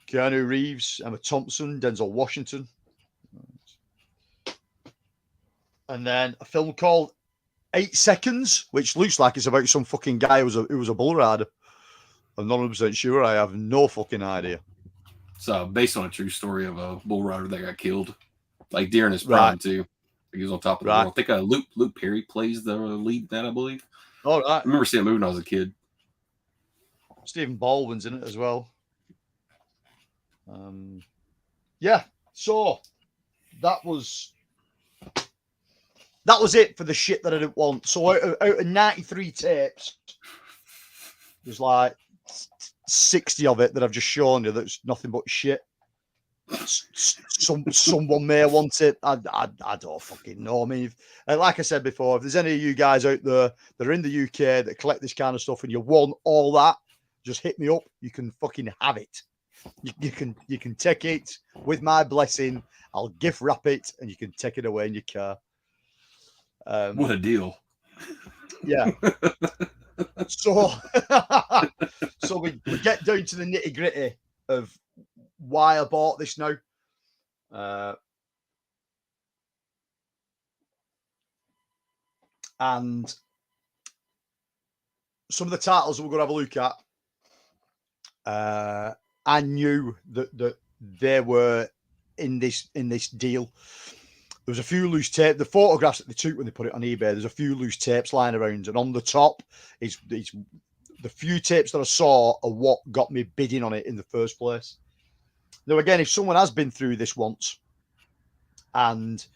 Keanu Reeves, Emma Thompson, Denzel Washington. And then a film called 8 Seconds, which looks like it's about some fucking guy who was a bull rider. I'm not 100% sure. I have no fucking idea. So based on a true story of a bull rider that got killed, like during his prime too. He was on top of the world. I think Luke Perry plays the lead in that, I believe. All right. I remember seeing that movie when I was a kid. Stephen Baldwin's in it as well. Yeah. So that was it for the shit that I didn't want. So out of 93 tapes, there's like 60 of it that I've just shown you that's nothing but shit. Someone may want it. I don't fucking know. I mean, like I said before, if there's any of you guys out there that are in the UK that collect this kind of stuff and you want all that, just hit me up. You can fucking have it. You can take it with my blessing. I'll gift wrap it and you can take it away in your car. What a deal. Yeah. So we get down to the nitty gritty of why I bought this now. And some of the titles that we're going to have a look at, I knew that they were in this deal. There was a few loose tapes. The photographs that they took when they put it on eBay, there's a few loose tapes lying around. And on the top is the few tapes that I saw are what got me bidding on it in the first place. Now, again, if someone has been through this once and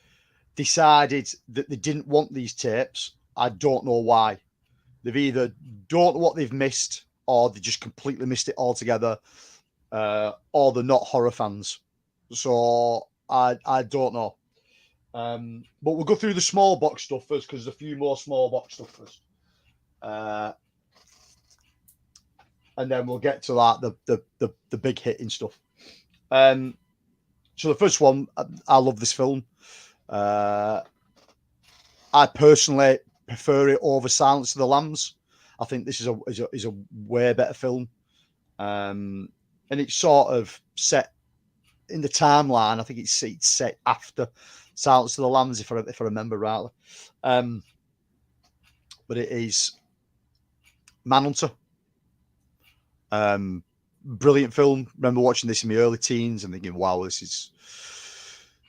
decided that they didn't want these tapes, I don't know why. They've either don't know what they've missed, or they just completely missed it altogether, or they're not horror fans. So I don't know. But we'll go through the small box stuff first, because there's a few more small box stuff first. And then we'll get to that, the big hitting stuff. So the first one, I love this film. I personally prefer it over Silence of the Lambs. I think this is a way better film. And it's sort of set in the timeline. I think it's set after Silence of the Lambs, if I remember rightly. But it is Manhunter. Brilliant film. Remember watching this in my early teens and thinking, wow, this is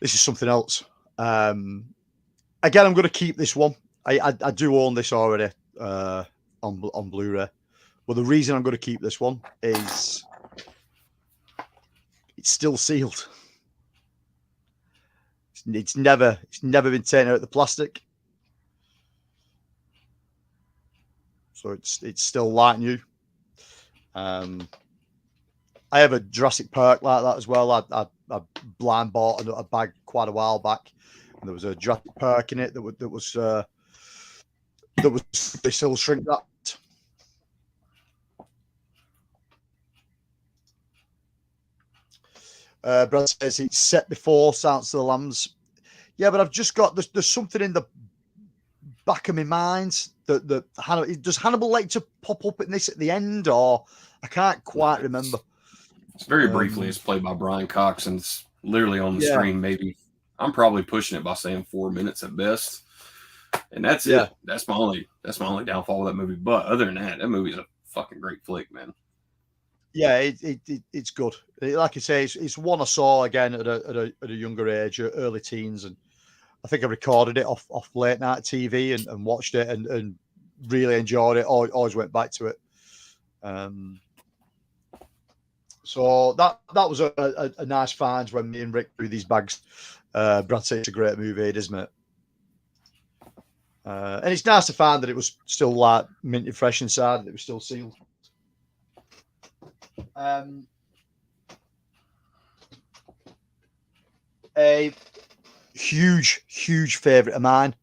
something else. Again, I'm going to keep this one. I do own this already on Blu-ray. But the reason I'm going to keep this one is it's still sealed. It's never been taken out of the plastic. So it's still light new. I have a Jurassic Park like that as well. I blind bought a bag quite a while back, and there was a Jurassic Park in it that was they still shrink wrapped. Brad says it's set before Silence of the Lambs. Yeah, but I've just got there's something in the back of my mind that does Hannibal like to pop up in this at the end, or I can't quite remember. It's very briefly. It's played by Brian Cox, and it's literally on the screen. Maybe I'm probably pushing it by saying 4 minutes at best, and that's it. That's my only downfall with that movie. But other than that movie's a fucking great flick, man. Yeah, it's good. Like I say, it's one I saw again at a younger age, early teens, and I think I recorded it off late night TV and watched it and really enjoyed it. Always went back to it. So that was a nice find when me and Rick threw these bags. Brad said it's a great movie, isn't it? And it's nice to find that it was still like minty fresh inside, and it was still sealed. A huge favorite of mine.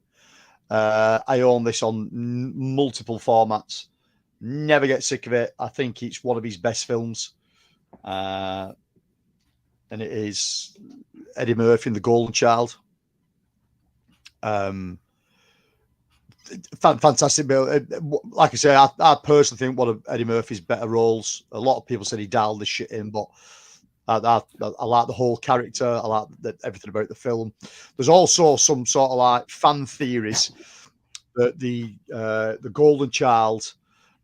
I own this on multiple formats. Never get sick of it. I think it's one of his best films. And it is Eddie Murphy and The Golden Child. Fantastic. Like I say, I personally think one of Eddie Murphy's better roles. A lot of people said he dialed this shit in, but I like the whole character. I like everything about the film. There's also some sort of like fan theories that the Golden Child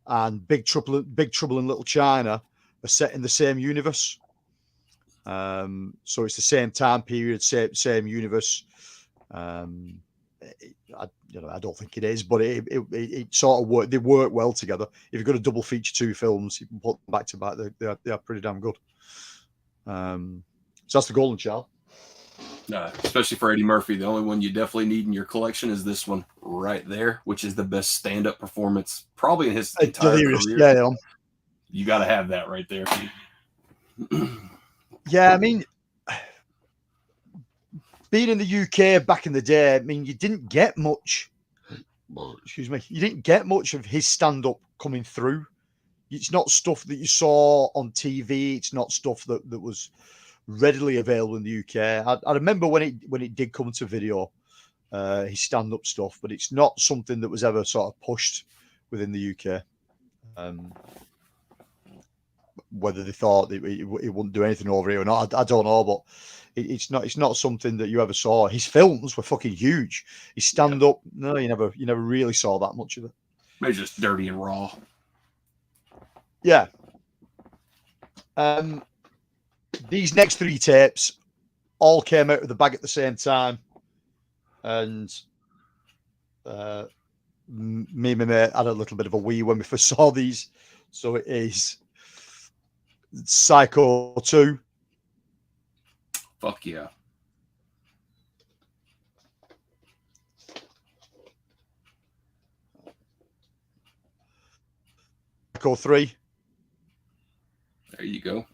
and Big Trouble in Little China are set in the same universe. So it's the same time period, same universe. I don't think it is, but it sort of work. They work well together. If you've got a double feature two films, you can put them back to back. They are pretty damn good. So that's The Golden Child. Especially for Eddie Murphy, the only one you definitely need in your collection is this one right there, which is the best stand-up performance probably in his entire career. Yeah. You got to have that right there. Yeah, I mean, being in the UK back in the day, I mean, you didn't get much. Excuse me. You didn't get much of his stand-up coming through. It's not stuff that you saw on TV. It's not stuff that was readily available in the UK. I remember when it did come to video, his stand-up stuff, but it's not something that was ever sort of pushed within the UK. Whether they thought it wouldn't do anything over here or not, I don't know, but it's not something that you ever saw. His films were fucking huge. His stand-up, no, you never really saw that much of it. Maybe just dirty and raw. Yeah. These next three tapes all came out of the bag at the same time, and me and my mate had a little bit of a wee when we first saw these. So it is Psycho 2. Fuck yeah. Psycho 3. There you go.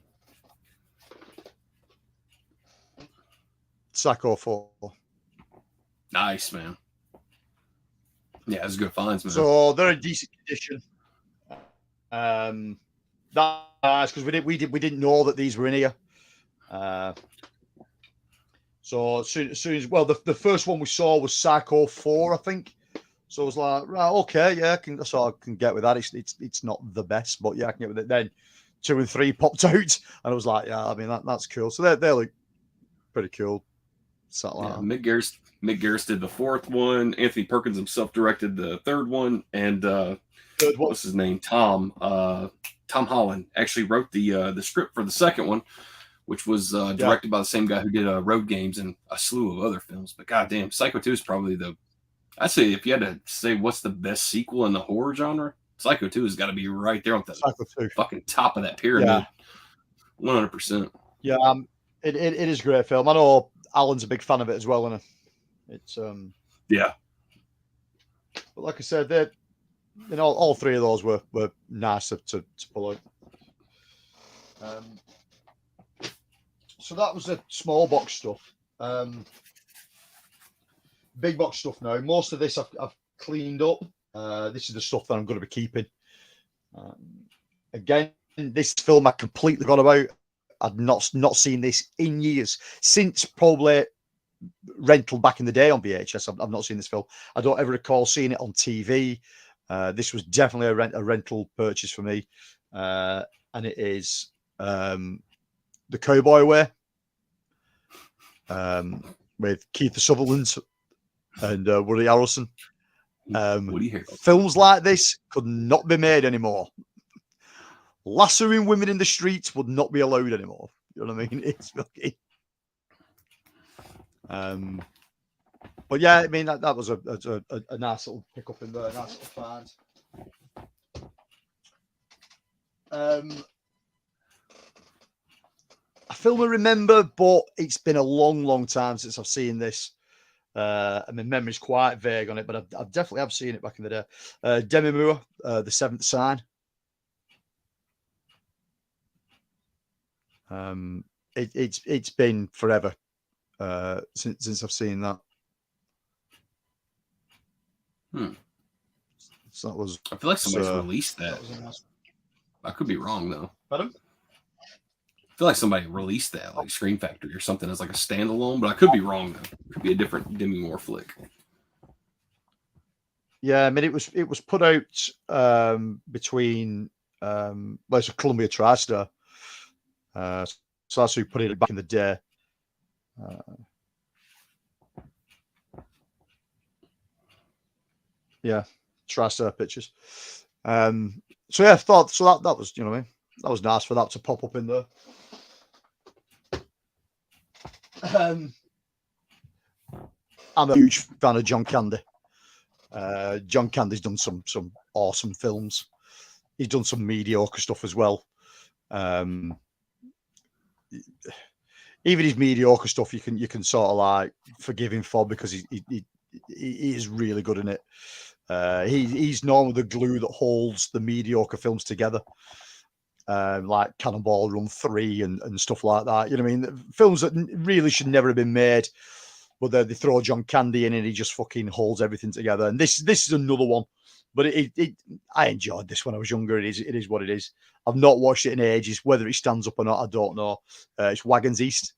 Psycho 4. Nice, man. Yeah, it's good finds, man. So they're in decent condition. That's because we didn't know that these were in here. So as soon as the first one we saw was Psycho 4, I think. So I was like, right, okay, yeah, I can get with that. It's not the best, but yeah, I can get with it. Then 2 and 3 popped out, and I was like, yeah, I mean that's cool. So they look pretty cool. Mick Garris did the fourth one. Anthony Perkins himself directed the third one, and what's his name? Tom Holland actually wrote the script for the second one, which was directed by the same guy who did Road Games and a slew of other films. But goddamn, Psycho 2 is probably I'd say if you had to say what's the best sequel in the horror genre, Psycho 2 has got to be right there on the fucking top of that pyramid. 100%. Yeah, it is a great film. I know Alan's a big fan of it as well, and it's yeah. But like I said, all three of those were nice to pull out. So that was the small box stuff. Big box stuff now. Most of this I've cleaned up. This is the stuff that I'm going to be keeping. Again, this film I completely forgot about. I'd not seen this in years, since probably rental back in the day on VHS. I've not seen this film. I don't ever recall seeing it on TV. This was definitely a rental purchase for me, and it is The Cowboy Way, with Keith Sutherland and Woody Harrelson. Films like this could not be made anymore. Lassoing women in the streets would not be allowed anymore. You know what I mean? It's fucking. But yeah, I mean that was a nice little pickup in there, a nice little find. a film I remember, but it's been a long, long time since I've seen this. I mean, memory's quite vague on it, but I definitely have seen it back in the day. Demi Moore, The Seventh Sign. It's been forever since I've seen that. So that was. I feel like somebody's released that. I could be wrong though. Pardon? I feel like somebody released that, like Scream Factory or something, as like a standalone, but I could be wrong though. It could be a different Demi Moore flick. Yeah, I mean it was put out between well, it's a Columbia TriStar. So that's who put it back in the day. Yeah, TriStar Pictures. So yeah, I thought so that was, you know what I mean, that was nice for that to pop up in there. I'm a huge fan of John Candy. John Candy's done some awesome films. He's done some mediocre stuff as well. Even his mediocre stuff, you can sort of like forgive him for, because he is really good in it. He's normally the glue that holds the mediocre films together, like Cannonball Run 3 and stuff like that. You know what I mean? Films that really should never have been made, but they throw John Candy in and he just fucking holds everything together. And this is another one. But I enjoyed this when I was younger. It is what it is. I've not watched it in ages. Whether it stands up or not, I don't know. It's Wagons East.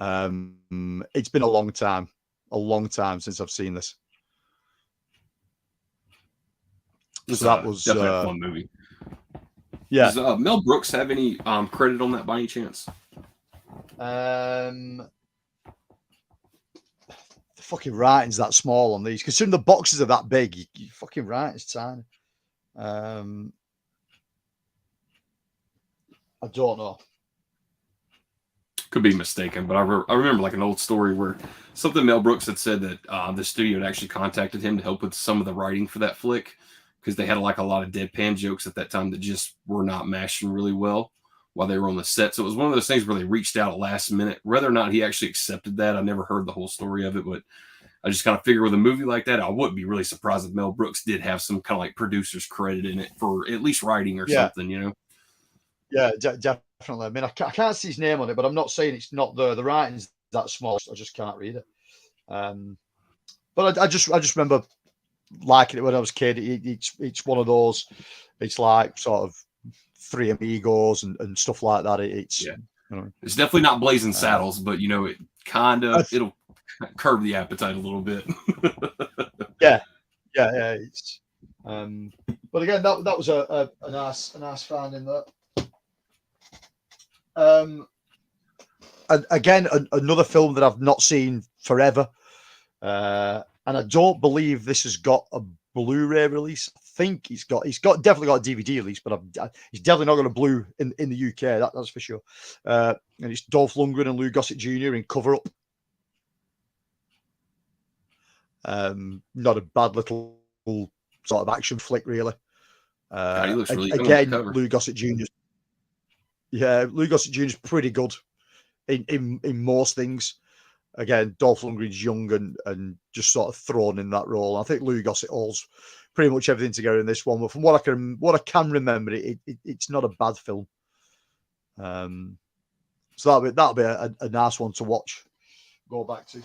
It's been a long time since I've seen this. So that was definitely a fun movie. Yeah. Does Mel Brooks have any credit on that by any chance? The fucking writing's that small on these. Considering the boxes are that big, you fucking writing's tiny. I don't know. Could be mistaken, but I remember like an old story where something Mel Brooks had said that the studio had actually contacted him to help with some of the writing for that flick, because they had like a lot of deadpan jokes at that time that just were not mashing really well while they were on the set. So it was one of those things where they reached out at last minute. Whether or not he actually accepted that, I never heard the whole story of it, but I just kind of figure with a movie like that, I wouldn't be really surprised if Mel Brooks did have some kind of like producer's credit in it for at least writing or something, you know? Yeah, definitely. I mean, I can't see his name on it, but I'm not saying it's not there. The writing's that small, so I just can't read it. But I just remember liking it when I was a kid. It's one of those. It's like sort of Three Amigos and stuff like that. It's yeah. You know, it's definitely not Blazing Saddles, but you know, it kind of it'll curb the appetite a little bit. yeah. It's but again, that was a nice find in that. And again, another film that I've not seen forever, and I don't believe this has got a Blu-ray release. I think he's definitely got a DVD release, but he's definitely not got a Blu in the UK. That's for sure. And it's Dolph Lundgren and Lou Gossett Jr. in Cover Up. Not a bad little sort of action flick, really. He looks really good again, on the cover. Lou Gossett Jr. Yeah, Lou Gossett Jr. is pretty good in most things. Again, Dolph Lundgren's young and just sort of thrown in that role. I think Lou Gossett holds pretty much everything together in this one. But from what I can remember, it's not a bad film. So that'll be a nice one to watch. Go back to.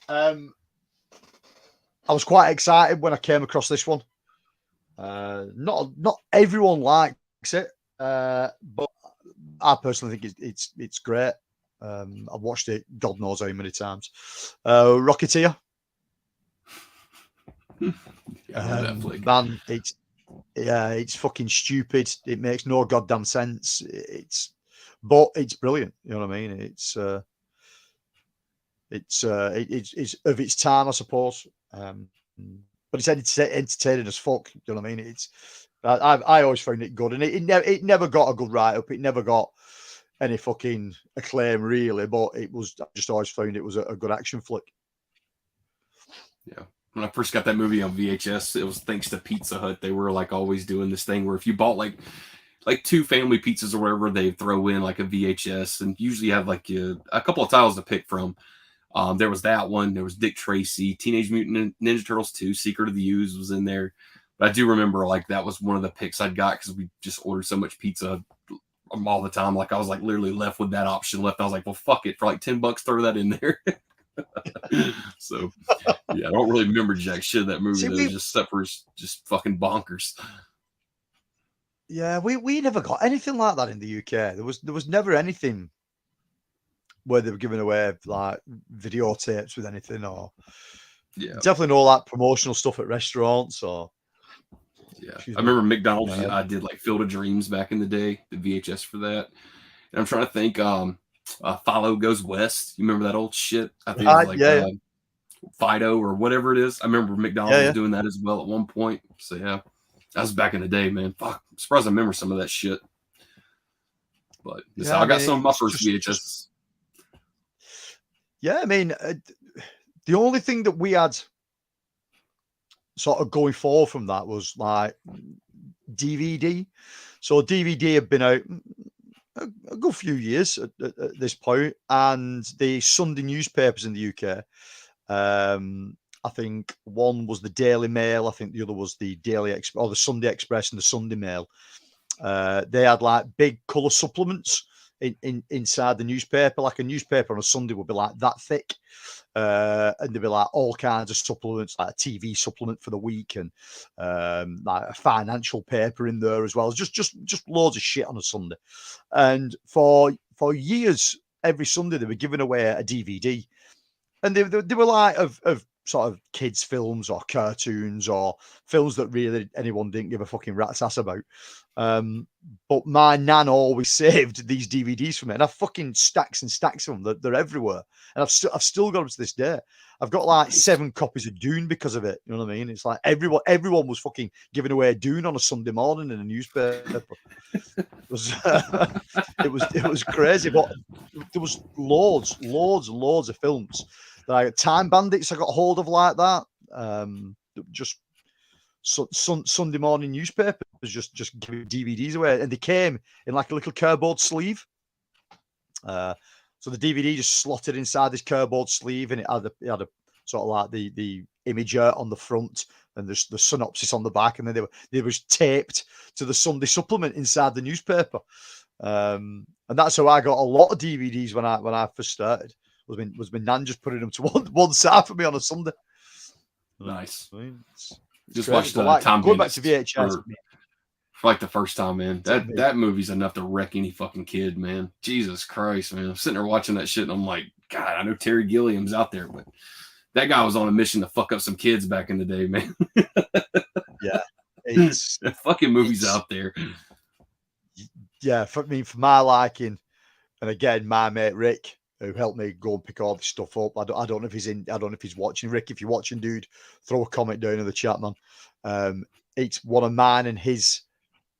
I was quite excited when I came across this one. Not everyone likes it, but I personally think it's great. I've watched it God knows how many times. Rocketeer. Man, it's fucking stupid. It makes no goddamn sense. But it's brilliant. You know what I mean? It's of its time, I suppose. But it's entertaining as fuck. You know what I mean? I always found it good, and it never got a good write up. It never got any fucking acclaim, really. But I just always found it was a good action flick. Yeah, when I first got that movie on VHS, it was thanks to Pizza Hut. They were like always doing this thing where if you bought like two family pizzas or whatever, they throw in like a VHS, and usually you have like a couple of titles to pick from. There was that one. There was Dick Tracy, Teenage Mutant Ninja Turtles 2, Secret of the Ooze was in there. But I do remember like that was one of the picks I'd got because we just ordered so much pizza all the time. Like I was like literally left with that option left. I was like, well, fuck it, for like $10, throw that in there. So yeah, I don't really remember jack shit of that movie. Though, just except for just fucking bonkers. Yeah, we never got anything like that in the UK. There was never anything where they were giving away like videotapes with anything, or definitely no like promotional stuff at restaurants or. Yeah, I remember McDonald's. I did like Field of Dreams back in the day, the VHS for that. And I'm trying to think. Philo Goes West. You remember that old shit? I think it was like Fido or whatever it is. I remember McDonald's was doing that as well at one point. So yeah, that was back in the day, man. Fuck, I'm surprised I remember some of that shit. But I got some of my first VHS. Yeah, I mean, the only thing that we had sort of going forward from that was like DVD. So DVD had been out a good few years at this point, and the Sunday newspapers in the UK. I think one was the Daily Mail. I think the other was the Daily Express or the Sunday Express and the Sunday Mail. They had like big colour supplements inside the newspaper. Like a newspaper on a Sunday would be like that thick. And there'd be like all kinds of supplements, like a TV supplement for the week, and like a financial paper in there as well. Just loads of shit on a Sunday. And for years, every Sunday they were giving away a DVD, and they were like of sort of kids' films or cartoons or films that really anyone didn't give a fucking rat's ass about. But my nan always saved these DVDs for me, and I've fucking stacks and stacks of them. They're everywhere, and I've still got them to this day. I've got like 7 copies of Dune because of it. You know what I mean? It's like everyone was fucking giving away Dune on a Sunday morning in a newspaper. It was crazy, but there was loads of films. Like Time Bandits, I got hold of like that. Just Sunday morning newspapers just giving DVDs away, and they came in like a little cardboard sleeve. So the DVD just slotted inside this cardboard sleeve, and it had a sort of like the imager on the front and the synopsis on the back, and then they was taped to the Sunday supplement inside the newspaper. And that's how I got a lot of DVDs when I first started. Was my nan just putting them to one side for me on a Sunday. Nice. It's just watched Tom going back to VHS. For like the first time, man. That movie's enough to wreck any fucking kid, man. Jesus Christ, man. I'm sitting there watching that shit, and I'm like, God, I know Terry Gilliam's out there, but that guy was on a mission to fuck up some kids back in the day, man. Yeah. That fucking movie's out there. Yeah, for my liking, and again, my mate Rick, who helped me go and pick all this stuff up. I don't know if he's in. I don't know if he's watching. Rick, if you're watching, dude, throw a comment down in the chat, man. It's one of mine and his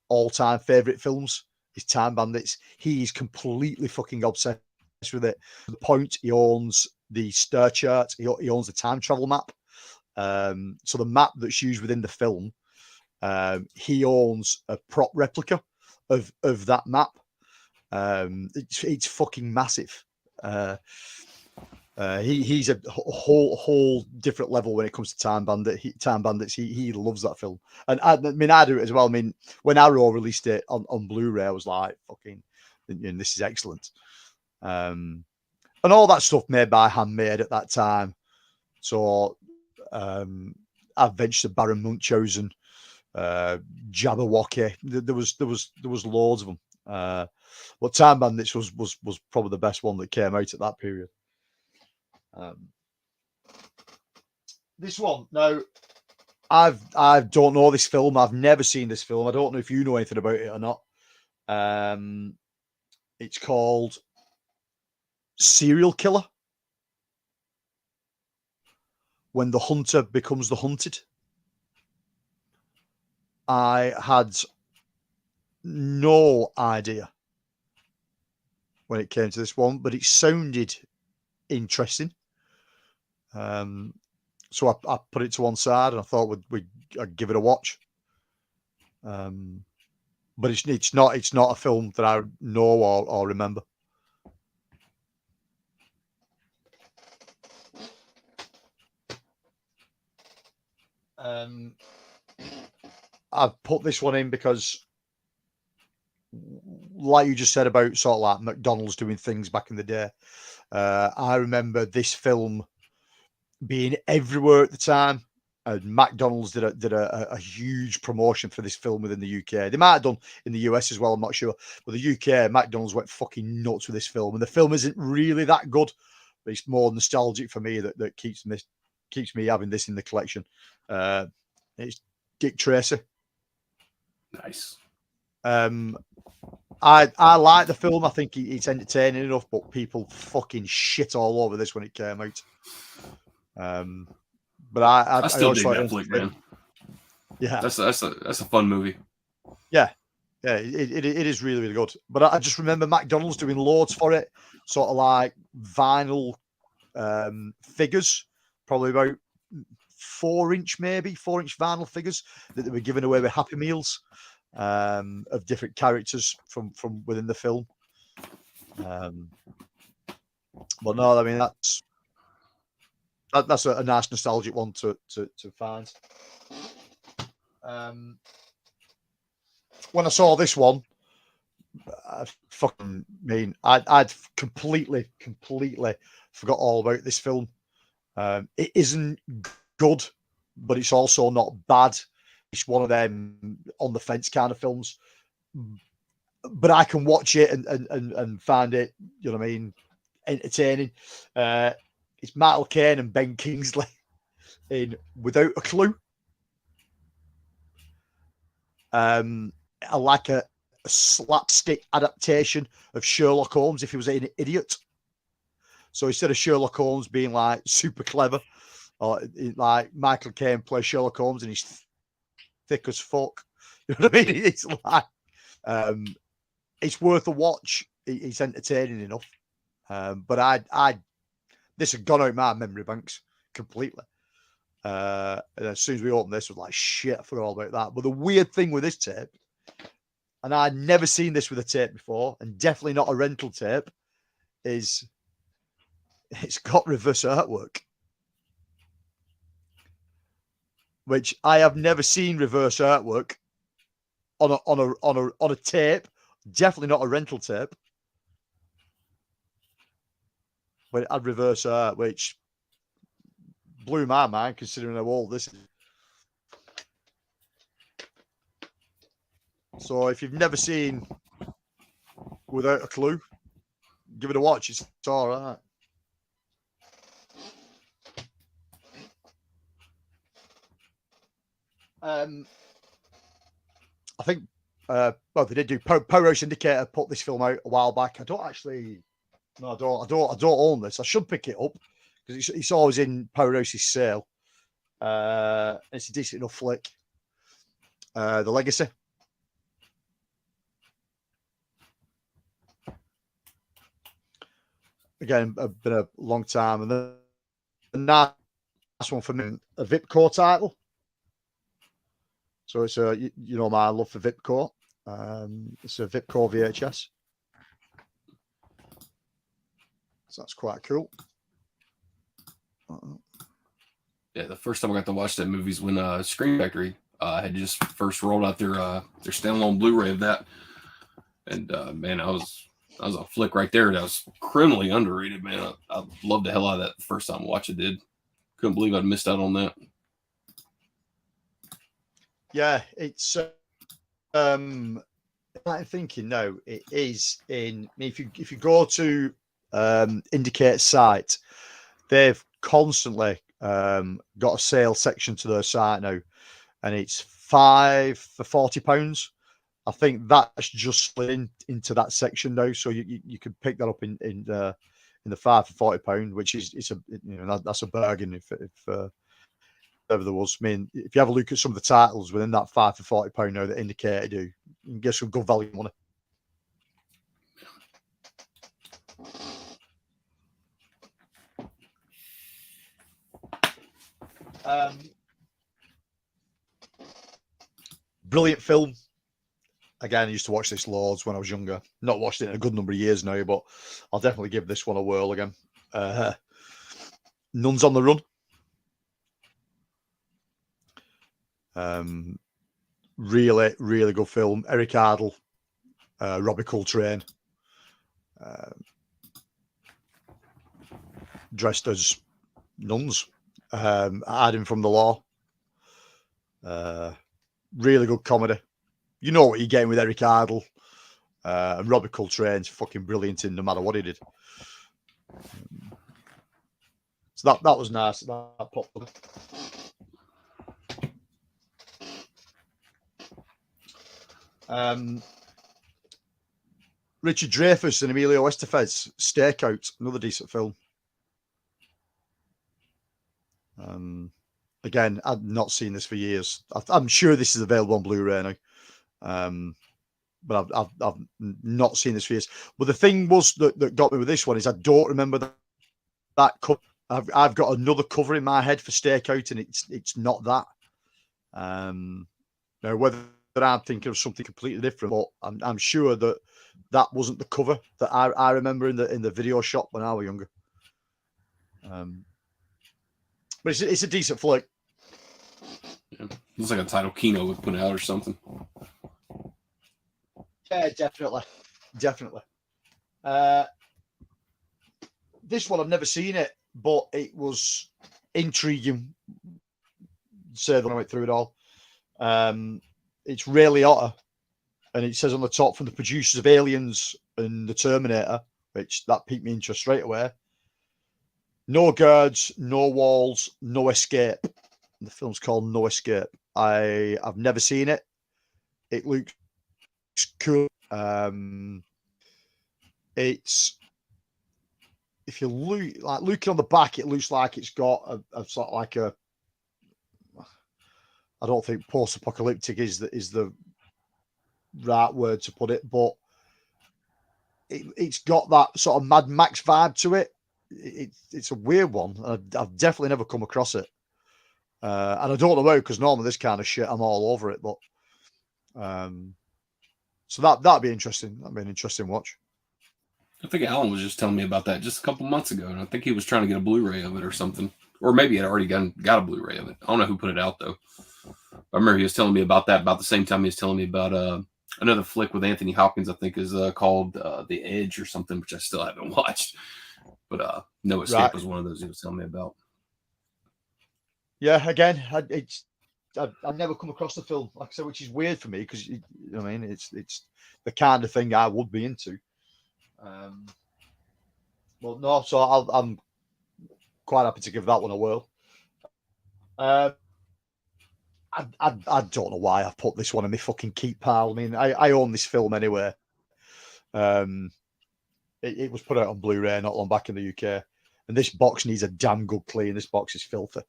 all-time favorite films is Time Bandits. He's completely fucking obsessed with it. To the point he owns the star chart. He owns the time travel map. So the map that's used within the film, he owns a prop replica of that map. It's fucking massive. He's a whole different level when it comes to Time Bandits. He loves that film, and I mean I do it as well. I mean when Arrow released it on Blu-ray, I was like, fucking, this is excellent. And all that stuff made by Handmade at that time. So Adventures of Baron Munchausen, Jabberwocky. There was loads of them. But Time Bandits was probably the best one that came out at that period. This one now, I don't know this film. I've never seen this film. I don't know if you know anything about it or not. It's called Serial Killer. When the hunter becomes the hunted. I had no idea when it came to this one, but it sounded interesting. So I put it to one side, and I thought I'd give it a watch. But it's not a film that I know or remember. I've put this one in because, like you just said about sort of like McDonald's doing things back in the day, I remember this film being everywhere at the time. And McDonald's did a huge promotion for this film within the UK. They might have done in the US as well, I'm not sure. But the UK, McDonald's went fucking nuts with this film. And the film isn't really that good, but it's more nostalgic for me that keeps me having this in the collection. It's Dick Tracy. Nice. I like the film. I think it's entertaining enough, but people fucking shit all over this when it came out. But I still dig that flick, man. Yeah, that's a fun movie. Yeah, it is really, really good. But I just remember McDonald's doing loads for it, sort of like vinyl figures, probably about 4-inch vinyl figures that they were giving away with Happy Meals of different characters from within the film. But no, I mean that's a nice nostalgic one to find. When I saw this one, I'd completely forgot all about this film. It isn't good, but it's also not bad. It's one of them on the fence kind of films. But I can watch it and find it, you know what I mean, entertaining. It's Michael Caine and Ben Kingsley in Without a Clue. I like a slapstick adaptation of Sherlock Holmes if he was an idiot. So instead of Sherlock Holmes being like super clever, or like Michael Caine plays Sherlock Holmes and he's thick as fuck. You know what I mean? It's like it's worth a watch. It's entertaining enough. But this had gone out my memory banks completely. And as soon as we opened this, I was like, shit, I forgot all about that. But the weird thing with this tape, and I'd never seen this with a tape before, and definitely not a rental tape, is it's got reverse artwork. Which I have never seen reverse artwork on a tape, definitely not a rental tape. But it had reverse art, which blew my mind considering how old this is. So if you've never seen Without a Clue, give it a watch. It's all right. I think well, they did do Power Syndicator put this film out a while back. I don't own this. I should pick it up because it's always in Power House's sale. It's a decent enough flick. The Legacy. Again, been a long time, and the last one for me, a Vipco title. So it's my love for Vipco. It's a Vipco VHS. So that's quite cool. Yeah, the first time I got to watch that movie is when Screen Factory had just first rolled out their standalone Blu-ray of that, and man, that was a flick right there. That was criminally underrated, man. I loved the hell out of that the first time I watched it. Couldn't believe I'd missed out on that. Yeah, it's. I'm thinking no, it is in. If you go to Indicate site, they've constantly got a sale section to their site now, and it's 5 for £40. I think that's just split into that section now, so you can pick that up in the 5 for £40, which is that's a bargain if ever there was. I mean, if you have a look at some of the titles within that 5 for £40 now that Indicator do, you can get some good value money. Brilliant film. Again, I used to watch this loads when I was younger. Not watched it in a good number of years now, but I'll definitely give this one a whirl again. Nuns on the Run. Really, really good film. Eric Idle, Robbie Coltrane, dressed as nuns, hiding from the law. Really good comedy. You know what you're getting with Eric Idle. And Robbie Coltrane's fucking brilliant in no matter what he did. So that was nice. That popped up. Richard Dreyfuss and Emilio Estevez, Stakeout, another decent film. Again, I've not seen this for years. I'm sure this is available on Blu-ray now, but I've not seen this for years. But the thing was that got me with this one is I don't remember that cover. I've got another cover in my head for Stakeout, and it's not that. Now whether I'm thinking of something completely different, but I'm sure that wasn't the cover that I remember in the video shop when I was younger. But it's a decent flick. Yeah. Looks like a title Kino would put out or something. Yeah, definitely. This one I've never seen it, but it was intriguing. Say when I went through it all. It's Ray Liotta, and it says on the top from the producers of Aliens and The Terminator, which that piqued me interest straight away. No guards, no walls, no escape. The film's called No Escape. I've never seen it. It looks cool. It's if you look like looking on the back, it looks like it's got a sort of like a. I don't think post-apocalyptic is the right word to put it, but it's got that sort of Mad Max vibe to it. It's a weird one. I've definitely never come across it, and I don't know how because normally this kind of shit I'm all over it. But so that'd be interesting. That'd be an interesting watch. I think Alan was just telling me about that just a couple months ago, and I think he was trying to get a Blu-ray of it or something, or maybe he had already got a Blu-ray of it. I don't know who put it out though. I remember he was telling me about that about the same time he was telling me about another flick with Anthony Hopkins. I think is called The Edge or something, which I still haven't watched. But No Escape was one of those he was telling me about. Yeah, again, I've never come across the film, like I said, which is weird for me because I mean it's the kind of thing I would be into. Well, no, so I'm quite happy to give that one a whirl. I don't know why I've put this one in my fucking keep pile. I mean, I own this film anyway. It was put out on Blu-ray not long back in the UK, and this box needs a damn good clean. This box is filthy,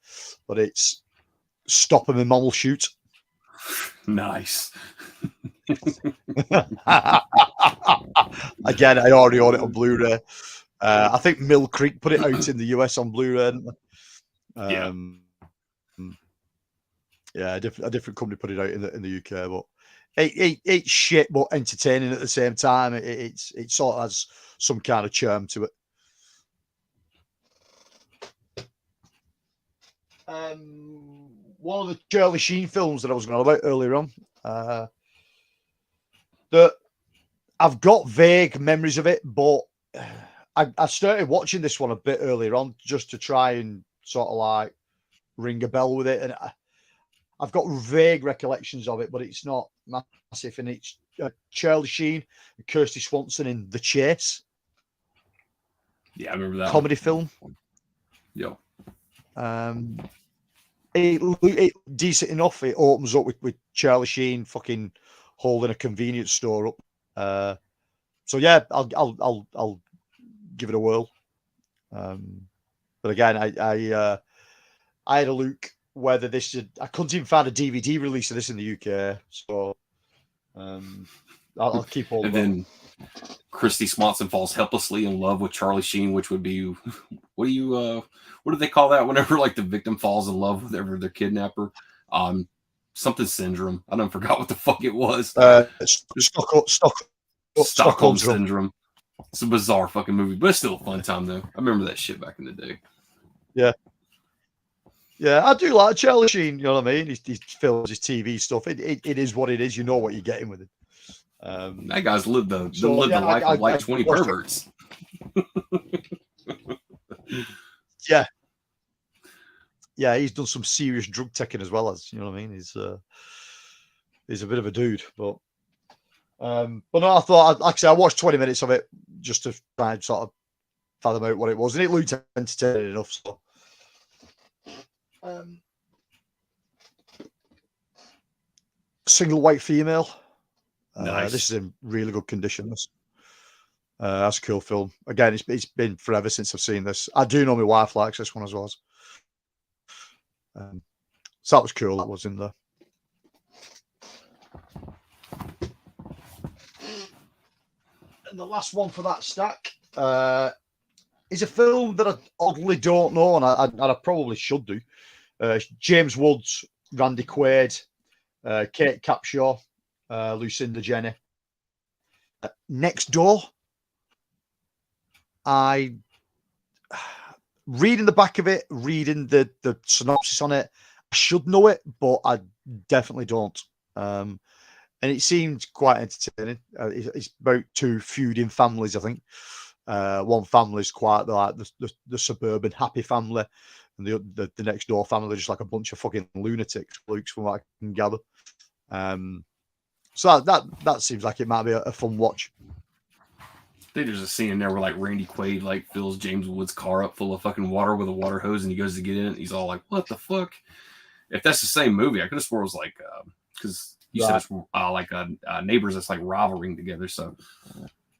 but it's Stop 'Em and Mom Will Shoot. Nice. Again, I already own it on Blu-ray. I think Mill Creek put it out in the US on Blu-ray, didn't they? Yeah, a different company put it out in the UK, but it's shit but entertaining at the same time. It sort of has some kind of charm to it. One of the Charlie Sheen films that I was going about earlier on, that I've got vague memories of it, but I started watching this one a bit earlier on just to try and sort of like ring a bell with it, and I've got vague recollections of it, but it's not massive. And it's Charlie Sheen and Kirsty Swanson in The Chase. Yeah, I remember that comedy film. Yeah. It decent enough. It opens up with Charlie Sheen fucking holding a convenience store up. So yeah, I'll give it a whirl. But again, I had a look whether this I couldn't even find a DVD release of this in the UK, so I'll keep all. And then Kirsty Swanson falls helplessly in love with Charlie Sheen, which would be what do they call that whenever like the victim falls in love with their kidnapper? Something syndrome. I don't forgot what the fuck it was. Stockholm syndrome. It's a bizarre fucking movie, but it's still a fun time though. I remember that shit back in the day. Yeah. Yeah, I do like Charlie Sheen, you know what I mean? He films his TV stuff. It is what it is. You know what you're getting with it. That guy's lived the life of like 20 perverts. Yeah. Yeah, he's done some serious drug taking as well as, you know what I mean? He's a bit of a dude, but no, I thought, like I said, I watched 20 minutes of it just to try and sort of fathom out what it was, and it looked entertaining enough. So, single white female. Nice. This is in really good condition. That's a cool film. Again, it's been forever since I've seen this. I do know my wife likes this one as well. So that was cool. That was in there. And the last one for that stack is a film that I oddly don't know, and I probably should do. James Woods, Randy Quaid, Kate Capshaw, Lucinda Jenny. Next Door. I reading the back of it, reading the synopsis on it. I should know it, but I definitely don't. And it seemed quite entertaining. It's about two feuding families, I think. One family is quite like the suburban happy family, and the next door family are just like a bunch of fucking lunatics, Luke's, from what I can gather. So that seems like it might be a fun watch. I think there's a scene in there where like Randy Quaid like fills James Woods' car up full of fucking water with a water hose, and he goes to get in it. And he's all like, "What the fuck?" If that's the same movie, I could have swore it was like because you said it's like neighbors that's like rivaling together. So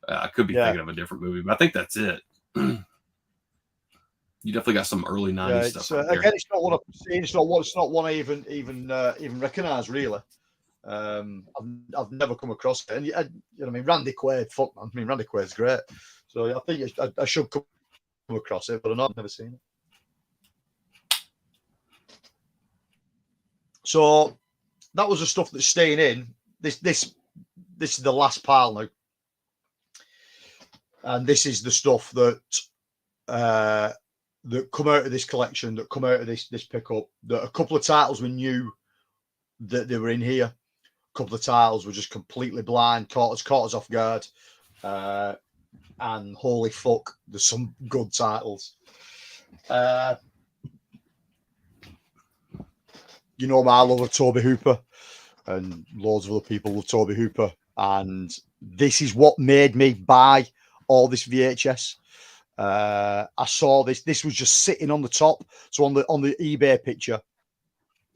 I could be thinking of a different movie, but I think that's it. You definitely got some early '90s stuff. Right again, it's not one I've seen. It's not one I even recognise really. I've never come across it, and you know what I mean. Randy Quaid, fuck man. I mean, Randy Quaid's great, so I think I should come across it, but I've never seen it. So that was the stuff that's staying in. This is the last pile now, and this is the stuff that come out of this collection, that come out of this pickup. That a couple of titles we knew that they were in here. A couple of titles were just completely blind, caught us off guard. And holy fuck, there's some good titles. You know my love of Toby Hooper, and loads of other people love Toby Hooper. And this is what made me buy all this VHS. I saw this. This was just sitting on the top. So on the eBay picture,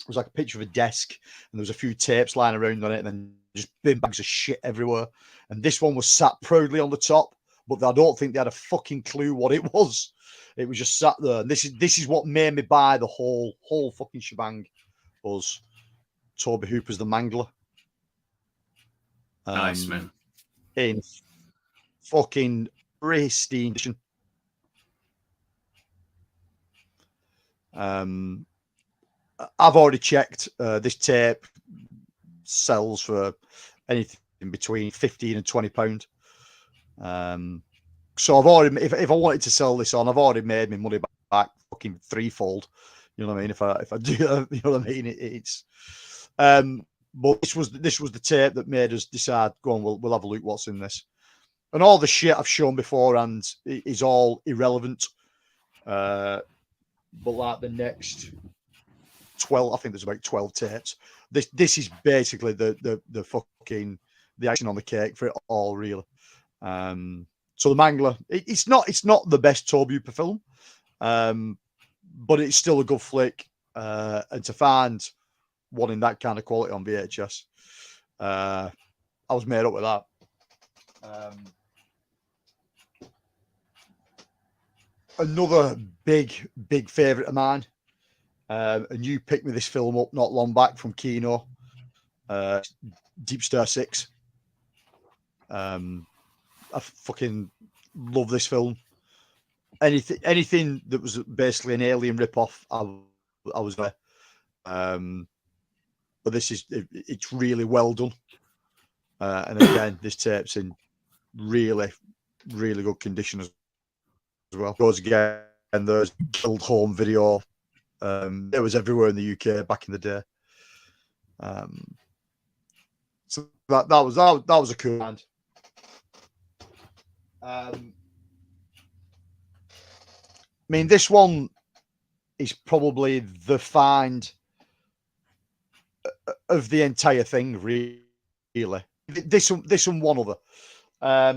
it was like a picture of a desk, and there was a few tapes lying around on it, and then just bin bags of shit everywhere. And this one was sat proudly on the top, but I don't think they had a fucking clue what it was. It was just sat there. And this is what made me buy the whole fucking shebang. Was Toby Hooper's The Mangler. Nice, man. In fucking pristine condition. I've already checked. This tape sells for anything between £15 and £20. So I've already, if I wanted to sell this on, I've already made my money back fucking threefold. You know what I mean? If I do, you know what I mean? It's but this was the tape that made us decide. Go on, we'll have a look what's in this. And all the shit I've shown beforehand is all irrelevant. But like the next 12, I think there's about 12 tapes. This is basically the fucking the icing on the cake for it all, really. So The Mangler, it's not the best Toby Hooper film, but it's still a good flick. And to find one in that kind of quality on VHS, I was made up with that. Another big favourite of mine, and you picked me this film up not long back from Kino, Deep Star 6. I fucking love this film. anything that was basically an Alien ripoff, I was there. But this is it's really well done. And again, this tape's in really, really good condition as well. Goes again, and there's Guild Home Video. It was everywhere in the UK back in the day. So that was a cool band. I mean, this one is probably the find of the entire thing, really. This one, one other. I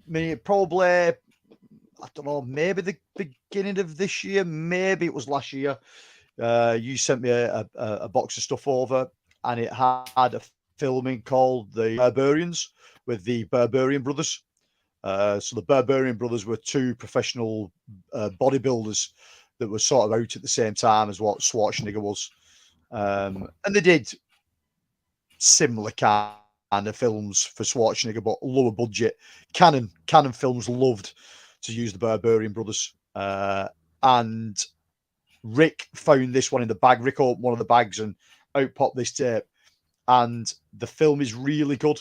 mean, probably, I don't know, maybe the beginning of this year, maybe it was last year. You sent me a box of stuff over, and it had a filming called The Barbarians with the Barbarian Brothers. So the Barbarian Brothers were two professional bodybuilders that were sort of out at the same time as what Schwarzenegger was. And they did similar kind of films for Schwarzenegger, but lower budget. Canon Films loved to use the Barbarian Brothers. And Rick found this one in the bag. Rick opened one of the bags and out popped this tape. And the film is really good.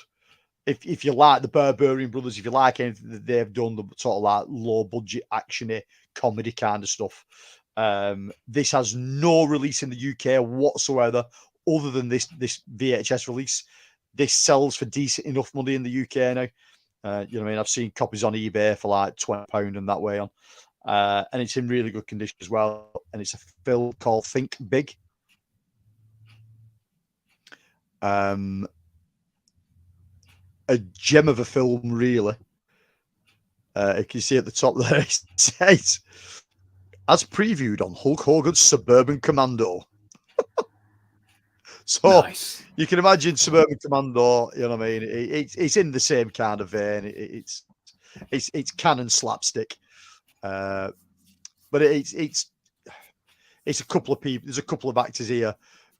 If you like the Barbarian Brothers, if you like anything that they've done, the sort of like low budget actiony comedy kind of stuff, this has no release in the UK whatsoever, other than this VHS release. This sells for decent enough money in the UK now. You know what I mean? I've seen copies on eBay for like £20 and that way on, and it's in really good condition as well. And it's a film called Think Big. A gem of a film, really. You can see at the top there, it says, as previewed on Hulk Hogan's Suburban Commando. So nice. You can imagine Suburban Commando, you know what I mean? It's in the same kind of vein. It's canon slapstick. But it's a couple of people, there's a couple of actors here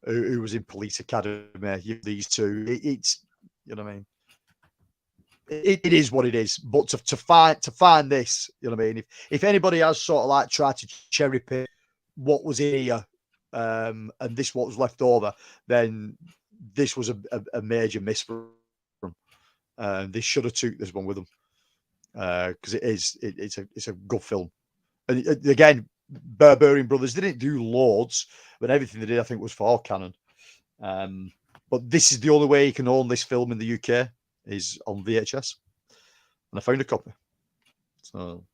who was in Police Academy, these two. It's, you know what I mean? It is what it is, but to find this, you know what I mean? If anybody has sort of like tried to cherry pick what was here, and this what was left over, then this was a major miss for them. They should have took this one with them, because it's a good film. And again, Barbarian Brothers didn't do loads, but everything they did, I think, was for Canon. But this is the only way you can own this film in the UK. Is on VHS, and I found a copy. So,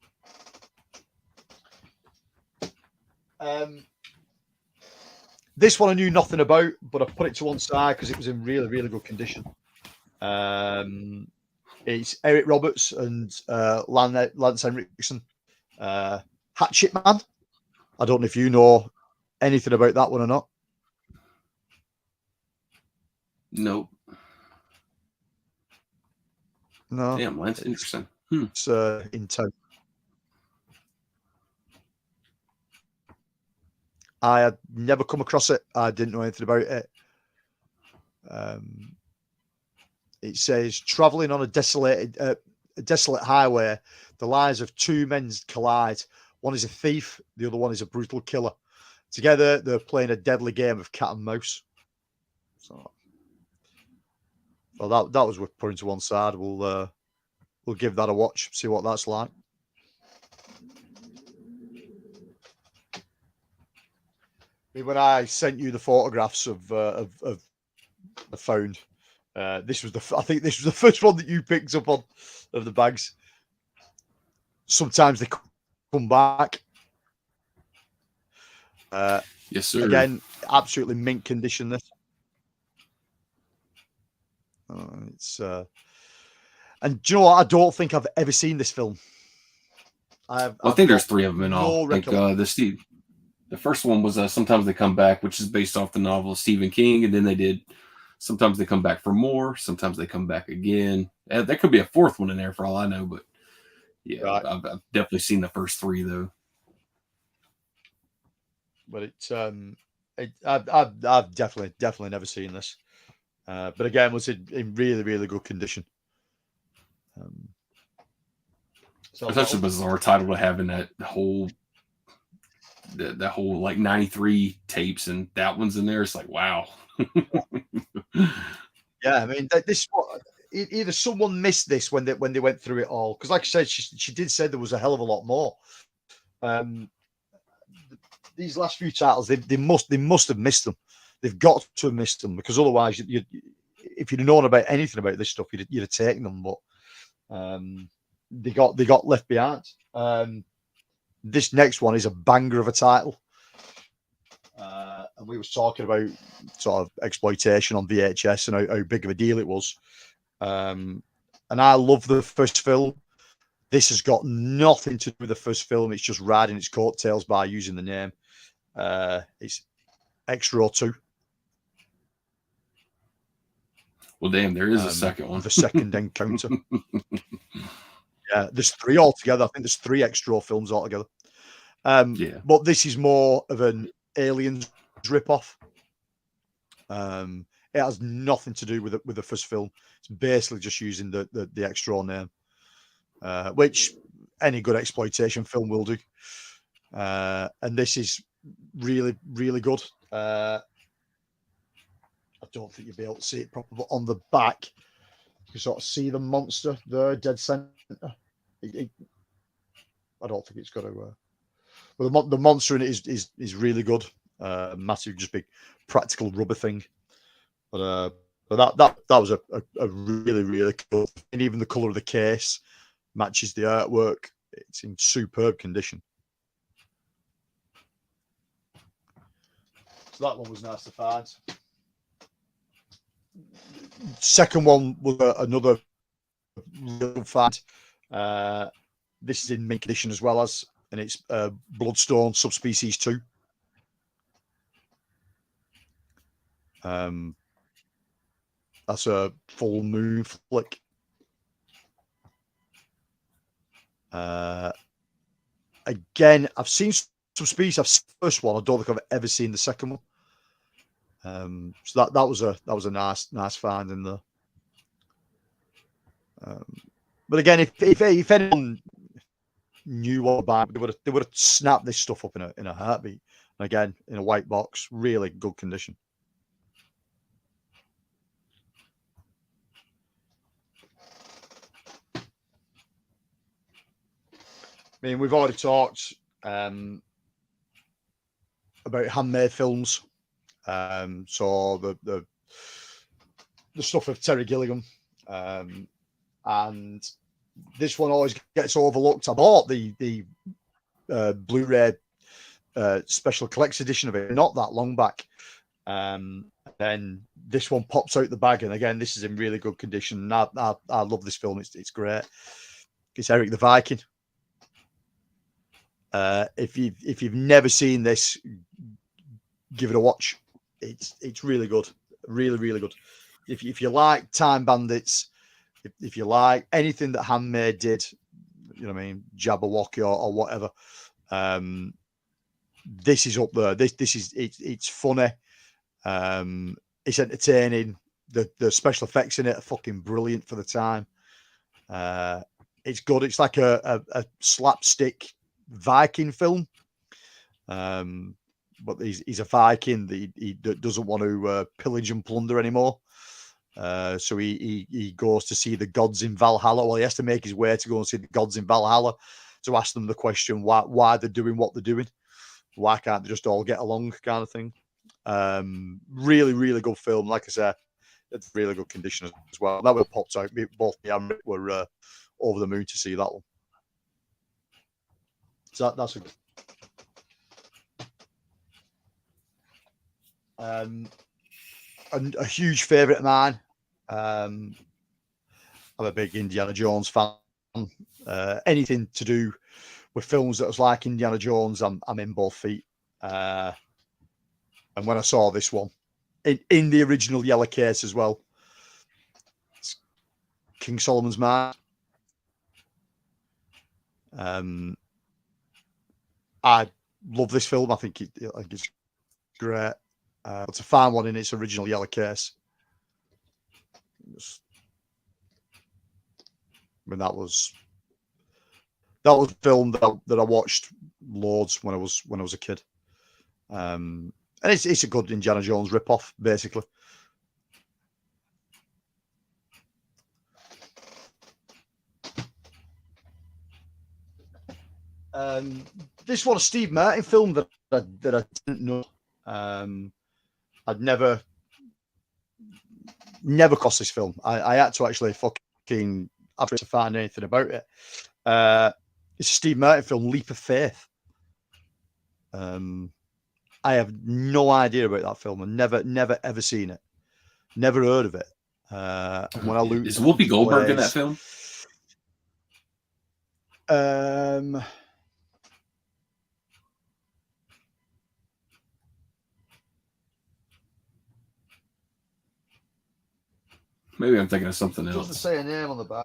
this one I knew nothing about, but I put it to one side because it was in really, really good condition. It's Eric Roberts and Lance Henriksen, Hatchet Man. I don't know if you know anything about that one or not. Nope. No. Damn, Lance Henriksen. It's in town. I had never come across it. I didn't know anything about it. It says, traveling on a desolate highway, the lives of two men collide. One is a thief, the other one is a brutal killer. Together, they're playing a deadly game of cat and mouse. So, well, that was worth putting to one side. We'll give that a watch, see what that's like. When I sent you the photographs of the found, this was I think this was the first one that you picked up on of the bags. Sometimes they come back. Yes, sir. Again, absolutely mint condition. This. It's and do you know what? I don't think I've ever seen this film. I think there's three of them in all. Like the first one was Sometimes They Come Back, which is based off the novel of Stephen King, and then they did Sometimes They Come Back for More, Sometimes They Come Back Again. There could be a fourth one in there for all I know, but yeah, right. I've definitely seen the first three though. But it's I've definitely never seen this. But again, was in really, really good condition. So It's such a bizarre title to have in that whole like 93 tapes, and that one's in there. It's like, wow. yeah, I mean, this either someone missed this when they went through it all, because like I said, she did say there was a hell of a lot more. These last few titles, they must have missed them. They've got to have missed them, because otherwise, if you'd known about anything about this stuff, you'd have taken them. But they got left behind. This next one is a banger of a title, and we was talking about sort of exploitation on VHS and how big of a deal it was. And I love the first film. This has got nothing to do with the first film. It's just riding its coattails by using the name. It's X-Ro 2. Well, damn, there is a second one. The second encounter. Yeah, there's 3 altogether. I think there's 3 X-Ro films altogether. Yeah. But this is more of an Aliens rip-off. It has nothing to do with the first film. It's basically just using the X-Ro name, which any good exploitation film will do. And this is really, really good. I don't think you'll be able to see it properly, but on the back, you sort of see the monster there, dead center. I don't think it's got to. Well, the monster in it is really good. Massive, just big practical rubber thing. But that was a really, really cool. And even the color of the case matches the artwork. It's in superb condition. So that one was nice to find. Second one was another real find. This is in mint condition as well as, and it's Bloodstone Subspecies 2. That's a full moon flick. Again, I've seen Subspecies. I've seen the first one. I don't think I've ever seen the second one. So that was a nice find in there. But again, if anyone knew what about, they would have snapped this stuff up in a heartbeat. And again, in a white box, really good condition. I mean, we've already talked about handmade films. So the stuff of Terry Gilliam, and this one always gets overlooked. I bought the Blu-ray special collector's edition of it not that long back. Then this one pops out the bag, and again, this is in really good condition. I love this film. It's great. It's Eric the Viking. If you've never seen this, give it a watch. It's really good, really, really good. If you like Time Bandits, if you like anything that Handmade did, you know what I mean, Jabberwocky or whatever, this is up there. This is it's funny, it's entertaining. The special effects in it are fucking brilliant for the time. It's good. It's like a slapstick Viking film. But he's a Viking. He doesn't want to pillage and plunder anymore. So he goes to see the gods in Valhalla. Well, he has to make his way to go and see the gods in Valhalla to ask them the question why they're doing what they're doing. Why can't they just all get along, kind of thing. Really, really good film. Like I said, it's really good condition as well. That one popped out. Both me and Rick were over the moon to see that one. So that's a huge favourite of mine. I'm a big Indiana Jones fan. Anything to do with films that was like Indiana Jones, I'm in both feet. And when I saw this one in the original yellow case as well, it's King Solomon's Mine. I love this film. I think it's great. To find one in its original yellow case, I mean, that was that was a film that I watched loads when I was a kid. And it's a good Indiana Jones ripoff, basically. This was a Steve Martin film that I didn't know. I'd never crossed this film. I had to actually fucking have to find anything about it. It's a Steve Martin film, Leap of Faith. I have no idea about that film. I've never ever seen it. Never heard of it. When I looked, is Whoopi Goldberg in that film? Maybe I'm thinking of something else. Doesn't say a name on the back.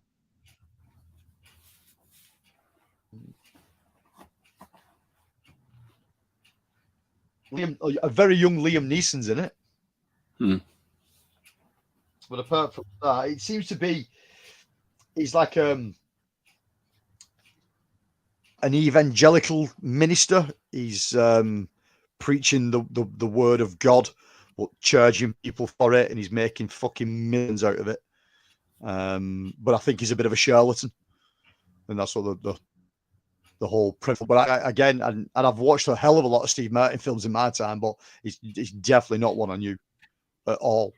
A very young Liam Neeson's in it. But apart from that, it seems to be he's like an evangelical minister. He's preaching the word of God, but charging people for it, and he's making fucking millions out of it. But I think he's a bit of a charlatan, and that's what the whole premise. But I've watched a hell of a lot of Steve Martin films in my time, but it's definitely not one I knew at all.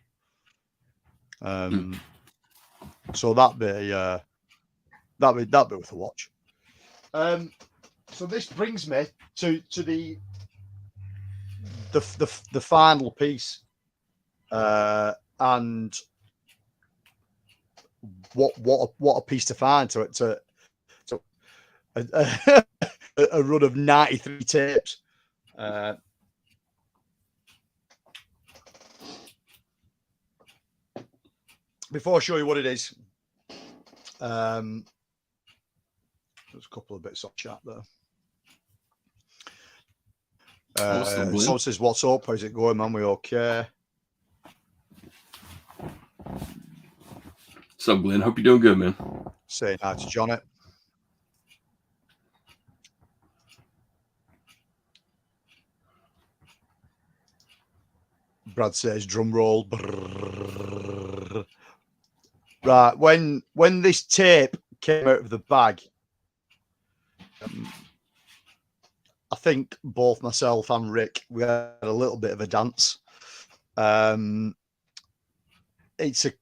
So that'd be worth a watch. So this brings me to the final piece, and what a piece to find to a run of 93 tapes. Before I show you what it is, there's a couple of bits of chat there. Someone says, "What's up? How's it going, man? We okay?" What's up, Glenn? Hope you're doing good, man. Saying hi to Johnny. Brad says, "Drum roll." Brrr. Right, when this tape came out of the bag, I think both myself and Rick, we had a little bit of a dance. It's a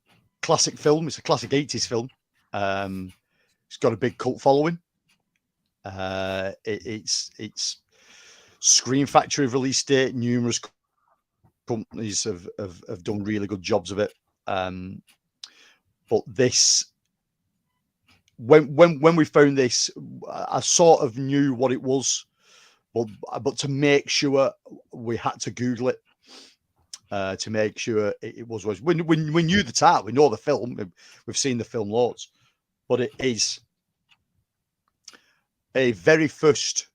classic film. It's a classic 80s film. It's got a big cult following. It's Scream Factory have released it. Numerous companies have done really good jobs of it. But this, when we found this, I sort of knew what it was, but to make sure, we had to Google it to make sure it was. We knew the title, we know the film, we've seen the film loads, but it is a very first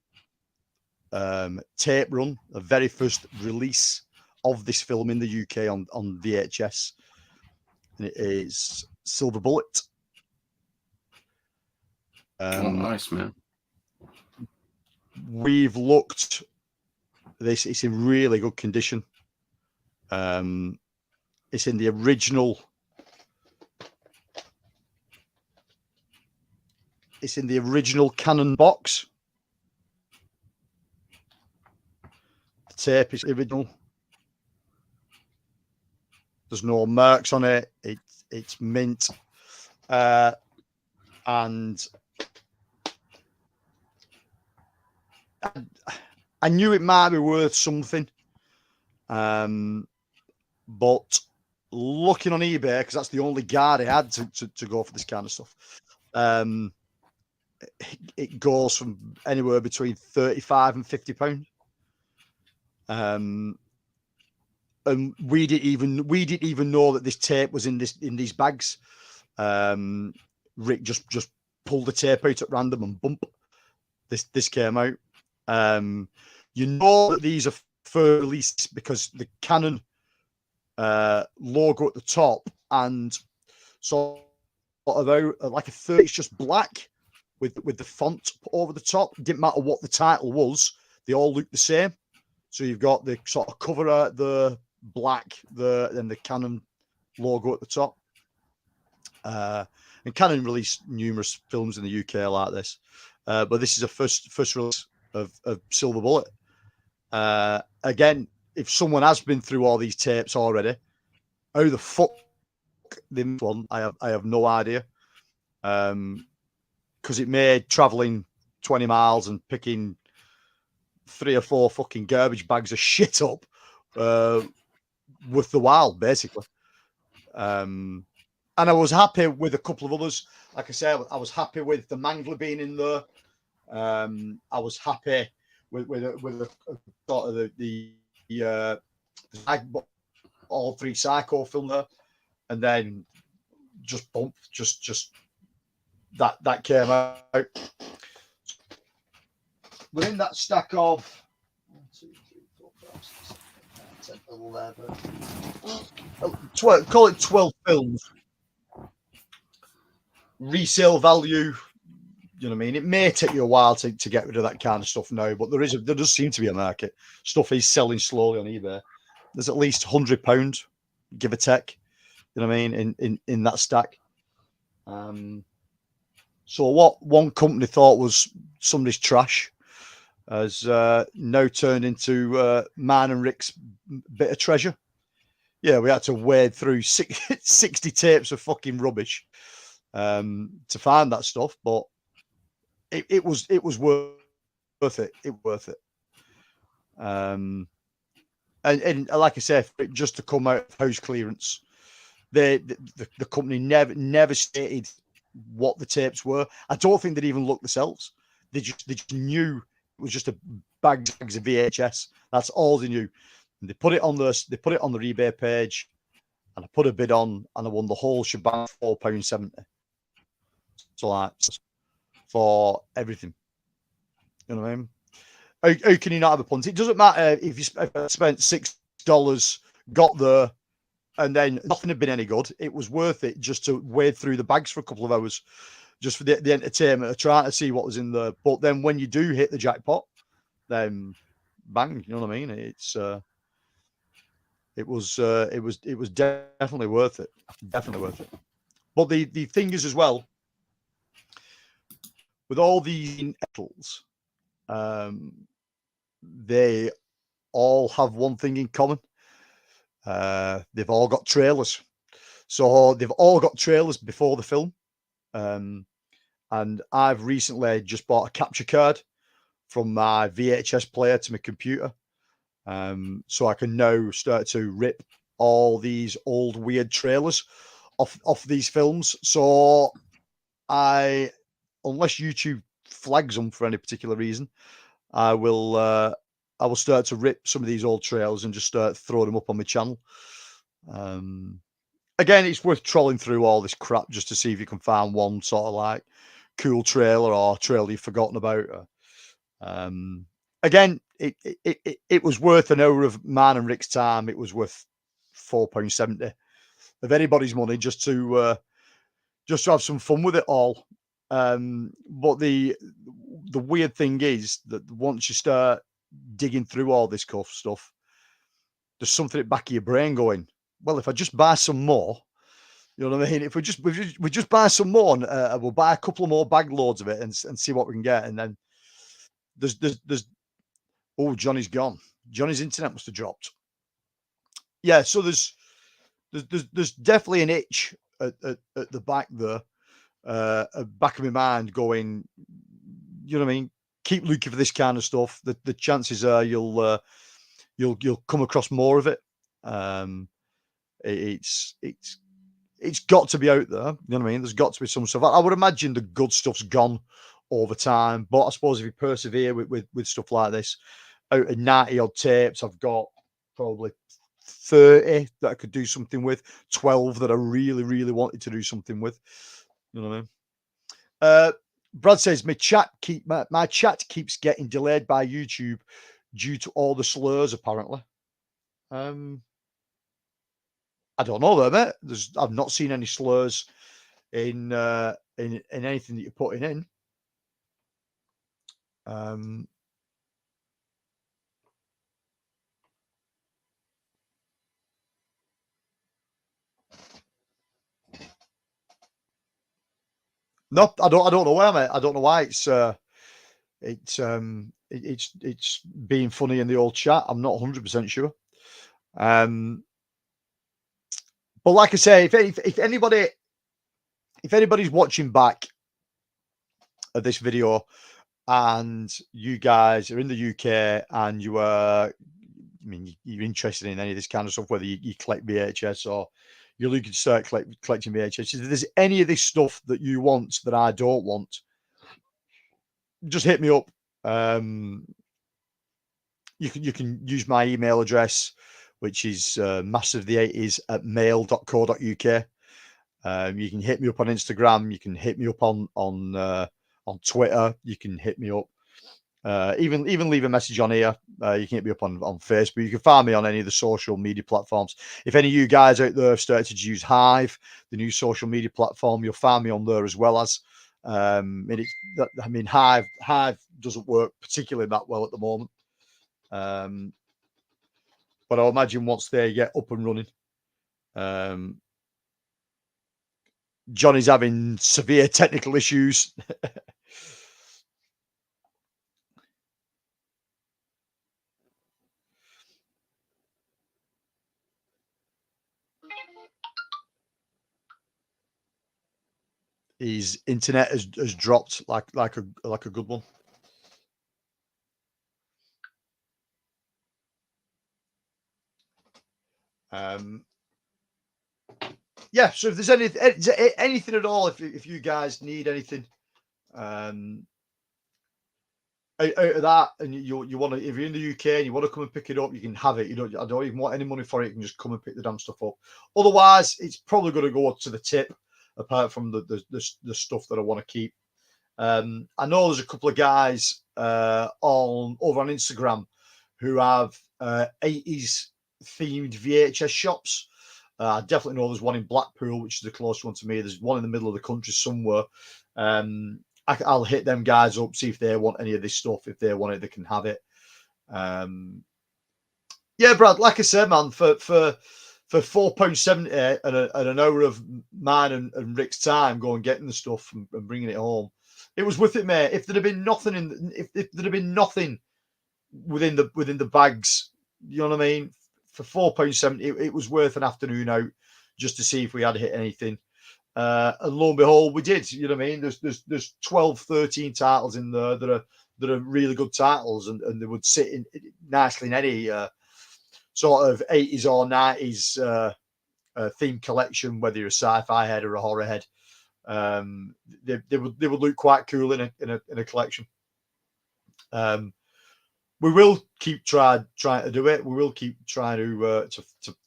tape run, a very first release of this film in the UK on VHS, and it is Silver Bullet. Oh, nice, man. We've looked this; it's in really good condition. It's in the original. It's in the original Canon box. The tape is original. There's no marks on it. It's mint, and I knew it might be worth something, but looking on eBay, because that's the only guide I had to go for this kind of stuff, it goes from anywhere between £35 and £50. And we didn't even know that this tape was in these bags. Rick just pulled the tape out at random, and bump, this came out. You know that these are for release because the Canon logo at the top, and so like a third, it's just black. with the font over the top. It didn't matter what the title was; they all looked the same. So you've got the sort of cover art, the black, then the Canon logo at the top. And Canon released numerous films in the UK like this, but this is a first release of Silver Bullet. Again, if someone has been through all these tapes already, how the fuck this one? I have no idea. Because it made traveling 20 miles and picking 3 or 4 fucking garbage bags of shit up worth the while, basically. And I was happy with a couple of others. Like I said, I was happy with the Mangler being in there. I was happy with the sort of the all 3 Psycho film there, and then just that came out. Within that stack of 1, 2, 3, 4, 5, 6, 7, 8, 10, 11, 12, call it 12 films. Resale value, you know what I mean? It may take you a while to get rid of that kind of stuff now, but there does seem to be a market. Stuff is selling slowly on eBay. There's at least £100, give or take, you know what I mean, in that stack. So what one company thought was somebody's trash has now turned into mine and Rick's bit of treasure. Yeah, we had to wade through 60 tapes of fucking rubbish to find that stuff, but it was worth it. It worth it. And like I said, just to come out of house clearance, the company never stated what the tapes were. I don't think they'd even looked themselves. They just knew it was just a bags of VHS. That's all they knew. And they put it on their eBay page, and I put a bid on, and I won the whole shebang, £4.70. So like for everything, you know what I mean? How can you not have a punt? It doesn't matter if you spent $6, got there, and then nothing had been any good. It was worth it just to wade through the bags for a couple of hours, just for the entertainment of trying to see what was in there. But then when you do hit the jackpot, then bang, you know what I mean? It was definitely worth it. Definitely worth it. But the thing is as well, with all these titles, they all have one thing in common. They've all got trailers. So they've all got trailers before the film. And I've recently just bought a capture card from my VHS player to my computer. So I can now start to rip all these old weird trailers off these films. So unless YouTube flags them for any particular reason, I will start to rip some of these old trailers and just start throwing them up on my channel. Again, it's worth trolling through all this crap just to see if you can find one sort of like cool trailer or trailer you've forgotten about. Again, it was worth an hour of mine and Rick's time. It was worth £4.70 of anybody's money just to have some fun with it all. But the weird thing is that once you start digging through all this stuff, there's something at the back of your brain going, well, if I just buy some more, you know what I mean? If we just buy some more, and we'll buy a couple of more bag loads of it and see what we can get. And then there's oh, Johnny's gone. Johnny's internet must have dropped. Yeah, so there's definitely an itch at the back there, back of my mind going, you know what I mean? Keep looking for this kind of stuff. The chances are you'll come across more of it. It's got to be out there. You know what I mean? There's got to be some stuff. I would imagine the good stuff's gone over time, but I suppose if you persevere with stuff like this, out of 90 odd tapes, I've got probably 30 that I could do something with, 12 that I really, really wanted to do something with. You know what I mean? Brad says my chat keeps getting delayed by YouTube due to all the slurs, apparently. I don't know though, mate. I've not seen any slurs in anything that you're putting in. Um, no, I don't know why, mate. I don't know why it's being funny in the old chat. I'm not 100% sure. But like I say, if anybody's watching back at this video and you guys are in the UK and you're interested in any of this kind of stuff, whether you collect VHS or you're looking to start collecting VHS, if there's any of this stuff that you want that I don't want, just hit me up. You can use my email address, which is masterofthe80s@mail.co.uk. You can hit me up on Instagram. You can hit me up on Twitter. You can hit me up. Even leave a message on here. You can hit me up on Facebook. You can find me on any of the social media platforms. If any of you guys out there have started to use Hive, the new social media platform, you'll find me on there as well as. Hive doesn't work particularly that well at the moment. But I imagine once they get up and running, Johnny's having severe technical issues. His internet has dropped like a good one. Yeah, so if there's anything at all, if you guys need anything out of that, and you want to, if you're in the UK and you want to come and pick it up, you can have it. I don't even want any money for it. You can just come and pick the damn stuff up. Otherwise, it's probably going to go up to the tip, apart from the stuff that I want to keep. I know there's a couple of guys over on Instagram who have 80s themed VHS shops. I definitely know there's one in Blackpool, which is the closest one to me. There's one in the middle of the country somewhere. I'll hit them guys up, see if they want any of this stuff. If they want it, they can have it. Yeah, Brad, like I said, man, for £4.70 and an hour of mine and Rick's time going getting the stuff and bringing it home, it was worth it, mate. If there'd have been nothing if there'd have been nothing within the bags, you know what I mean? For £4.70, it was worth an afternoon out just to see if we had hit anything. And lo and behold, we did. You know what I mean? There's 12, 13 titles in there that are really good titles, and they would sit in nicely in any sort of 80s or 90s theme collection, whether you're a sci-fi head or a horror head. They would look quite cool in a collection. We will keep trying to do it. We will keep trying to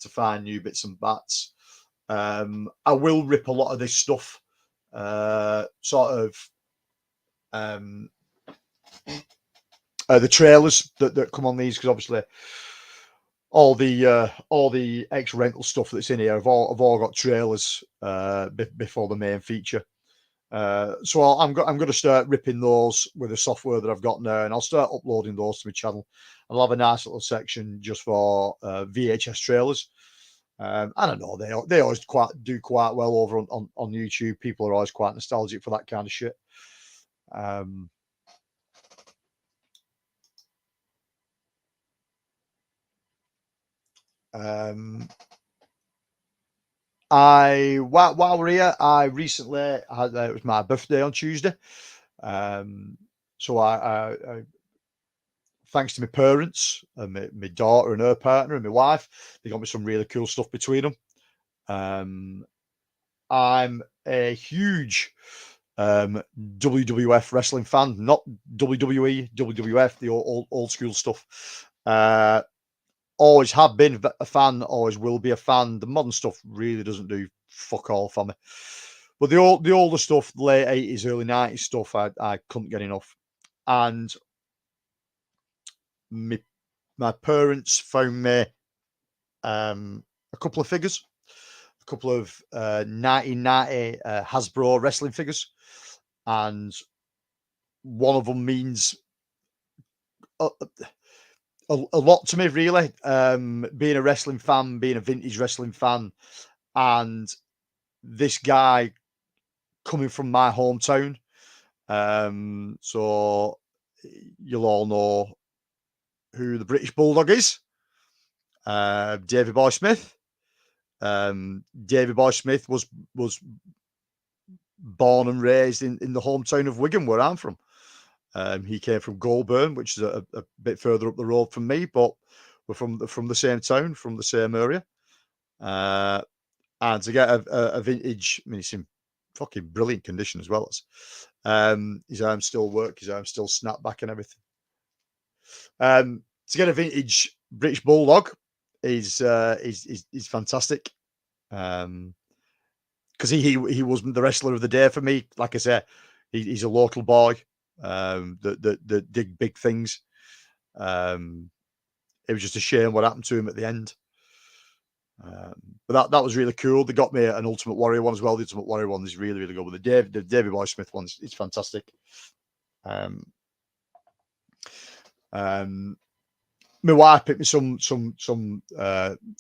find new bits and bats. I will rip a lot of this stuff, the trailers that come on these, because obviously all the extra rental stuff that's in here have all got trailers before the main feature. So I'm going to start ripping those with the software that I've got now, and I'll start uploading those to my channel. I'll have a nice little section just for VHS trailers. I don't know, they always do quite well over on YouTube. People are always quite nostalgic for that kind of shit. While we're here, I recently had it was my birthday on Tuesday. So I thanks to my parents and my daughter and her partner and my wife, they got me some really cool stuff between them. I'm a huge WWF wrestling fan, not WWE, WWF, the old school stuff. Always have been a fan, always will be a fan. The modern stuff really doesn't do fuck all for me. But the older stuff, the late 80s, early 90s stuff, I couldn't get enough. And my parents found me a couple of figures, a couple of 1990 Hasbro wrestling figures. And one of them means a lot to me, really. Being a wrestling fan, being a vintage wrestling fan, and this guy coming from my hometown. So you'll all know who the British Bulldog is. Davey Boy Smith. Davey Boy Smith was born and raised in the hometown of Wigan, where I'm from. He came from Goulburn, which is a bit further up the road from me, but we're from the same town, from the same area. And to get a vintage, I mean, it's in fucking brilliant condition as well as his arms still work, his arms still snap back and everything. To get a vintage British Bulldog is fantastic. Because he was the wrestler of the day for me. Like I say, he's a local boy that did big things. It was just a shame what happened to him at the end. But that was really cool. They got me an Ultimate Warrior one as well. The Ultimate Warrior one is really, really good. But the Davey Boy Smith one is fantastic. My wife picked me some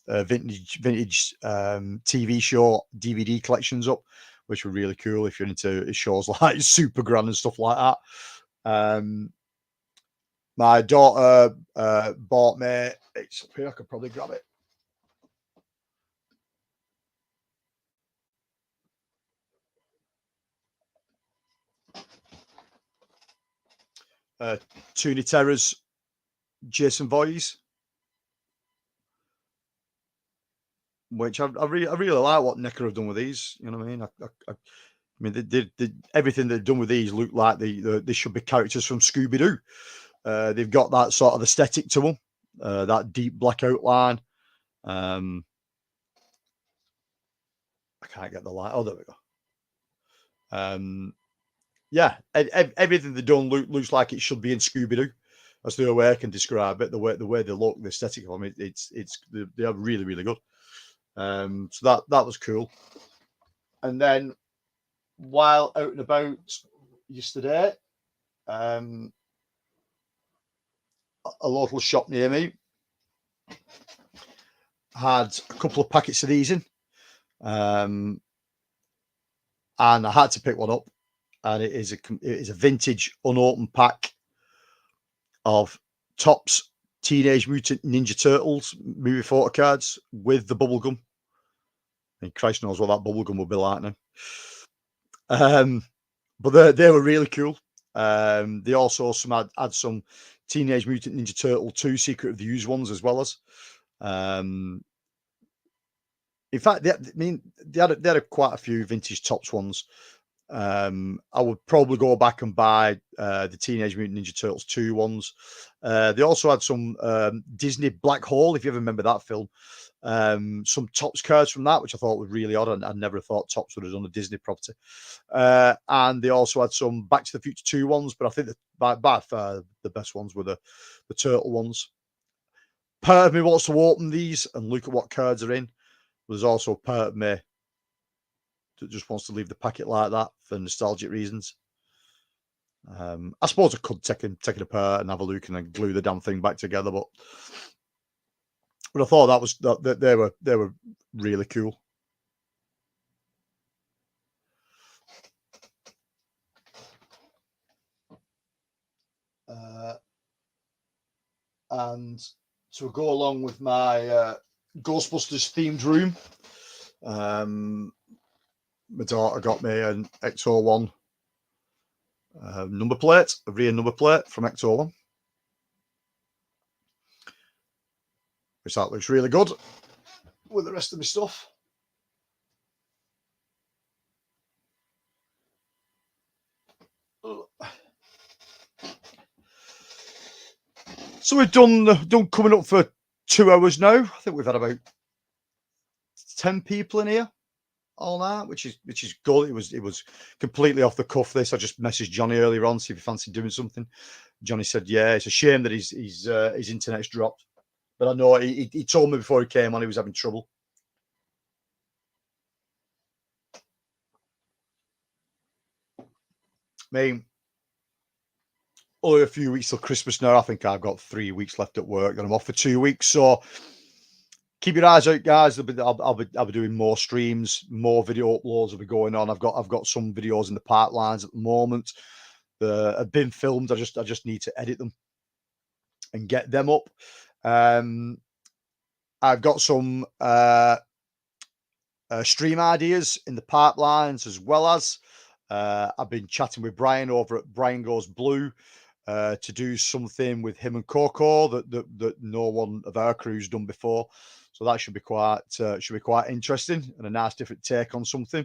vintage TV show DVD collections up, which were really cool if you're into shows like Super Grand and stuff like that. My daughter bought me, it's up here, I could probably grab it. Toonie Terrors, Jason Voorhees, which I really like what Necker have done with these. You know what I mean? I mean, they everything they've done with these look like they should be characters from Scooby Doo. They've got that sort of aesthetic to them, that deep black outline. I can't get the light. Oh, there we go. Yeah, everything they've done looks like it should be in Scooby Doo. That's the way I can describe it. The way they look, the aesthetic of them, they are really, really good. So that was cool. And then while out and about yesterday, a local shop near me had a couple of packets of these in, and I had to pick one up. And it is a vintage unopened pack of Topps Teenage Mutant Ninja Turtles movie photo cards with the bubblegum. And Christ knows what that bubblegum will be like now. But they were really cool. They also had some Teenage Mutant Ninja Turtle 2 Secret of the Used ones as well as. In fact, they had quite a few vintage Topps ones. I would probably go back and buy the Teenage Mutant Ninja Turtles 2 ones. They also had some Disney Black Hole, if you ever remember that film. Some Topps cards from that, which I thought was really odd. And I never thought Topps would have done a Disney property. And they also had some Back to the Future 2 ones, but I think that by far the best ones were the Turtle ones. Part of me wants to open these and look at what cards are in. There's also part of me that just wants to leave the packet like that for nostalgic reasons. I suppose I could take it apart and have a look and then glue the damn thing back together, but I thought that they were really cool. And to go along with my Ghostbusters themed room, my daughter got me an Ecto-1 number plate, a rear number plate from Ecto-1, which that looks really good with the rest of my stuff. So we've done coming up for 2 hours now. I think we've had about 10 people in here all night, which is good. It was completely off the cuff. This I just messaged Johnny earlier on, see if he fancied doing something. Johnny said, "Yeah, it's a shame that his internet's dropped, but I know he told me before he came on he was having trouble." I mean, only a few weeks till Christmas now. I think I've got 3 weeks left at work, and I'm off for 2 weeks. So keep your eyes out, guys. I'll be doing more streams, more video uploads will be going on. I've got some videos in the pipelines at the moment that have been filmed. I just need to edit them and get them up. I've got some stream ideas in the pipelines, as well as I've been chatting with Brian over at Brian Goes Blue to do something with him and Coco that no one of our crew's done before. So that should be quite interesting and a nice different take on something.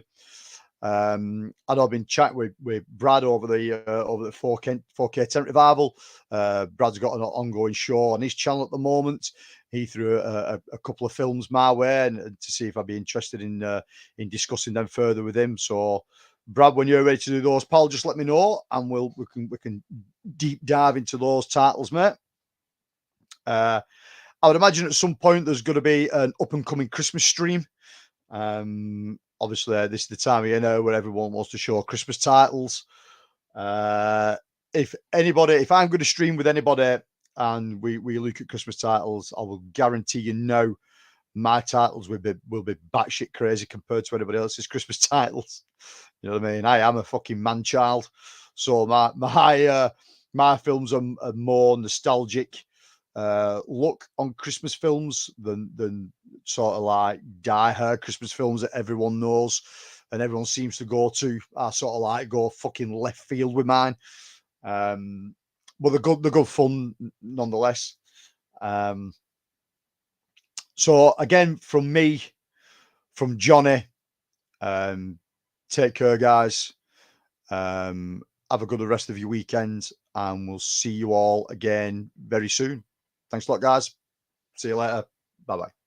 And I've been chatting with Brad over the 4K Tent Revival. Brad's got an ongoing show on his channel at the moment. He threw a couple of films my way and to see if I'd be interested in discussing them further with him. So, Brad, when you're ready to do those, pal, just let me know, and we can deep dive into those titles, mate. I would imagine at some point there's going to be an up and coming Christmas stream. Obviously, this is the time of year now where everyone wants to show Christmas titles. If I'm going to stream with anybody and we look at Christmas titles, I will guarantee you now my titles will be batshit crazy compared to anybody else's Christmas titles. You know what I mean? I am a fucking man child, so my films are more nostalgic look on Christmas films than sort of like die-hard Christmas films that everyone knows and everyone seems to go to. I sort of like go fucking left field with mine. But they're good fun nonetheless. So again, from me, from Johnny, take care, guys. Have a good rest of your weekend, and we'll see you all again very soon. Thanks a lot, guys. See you later. Bye-bye.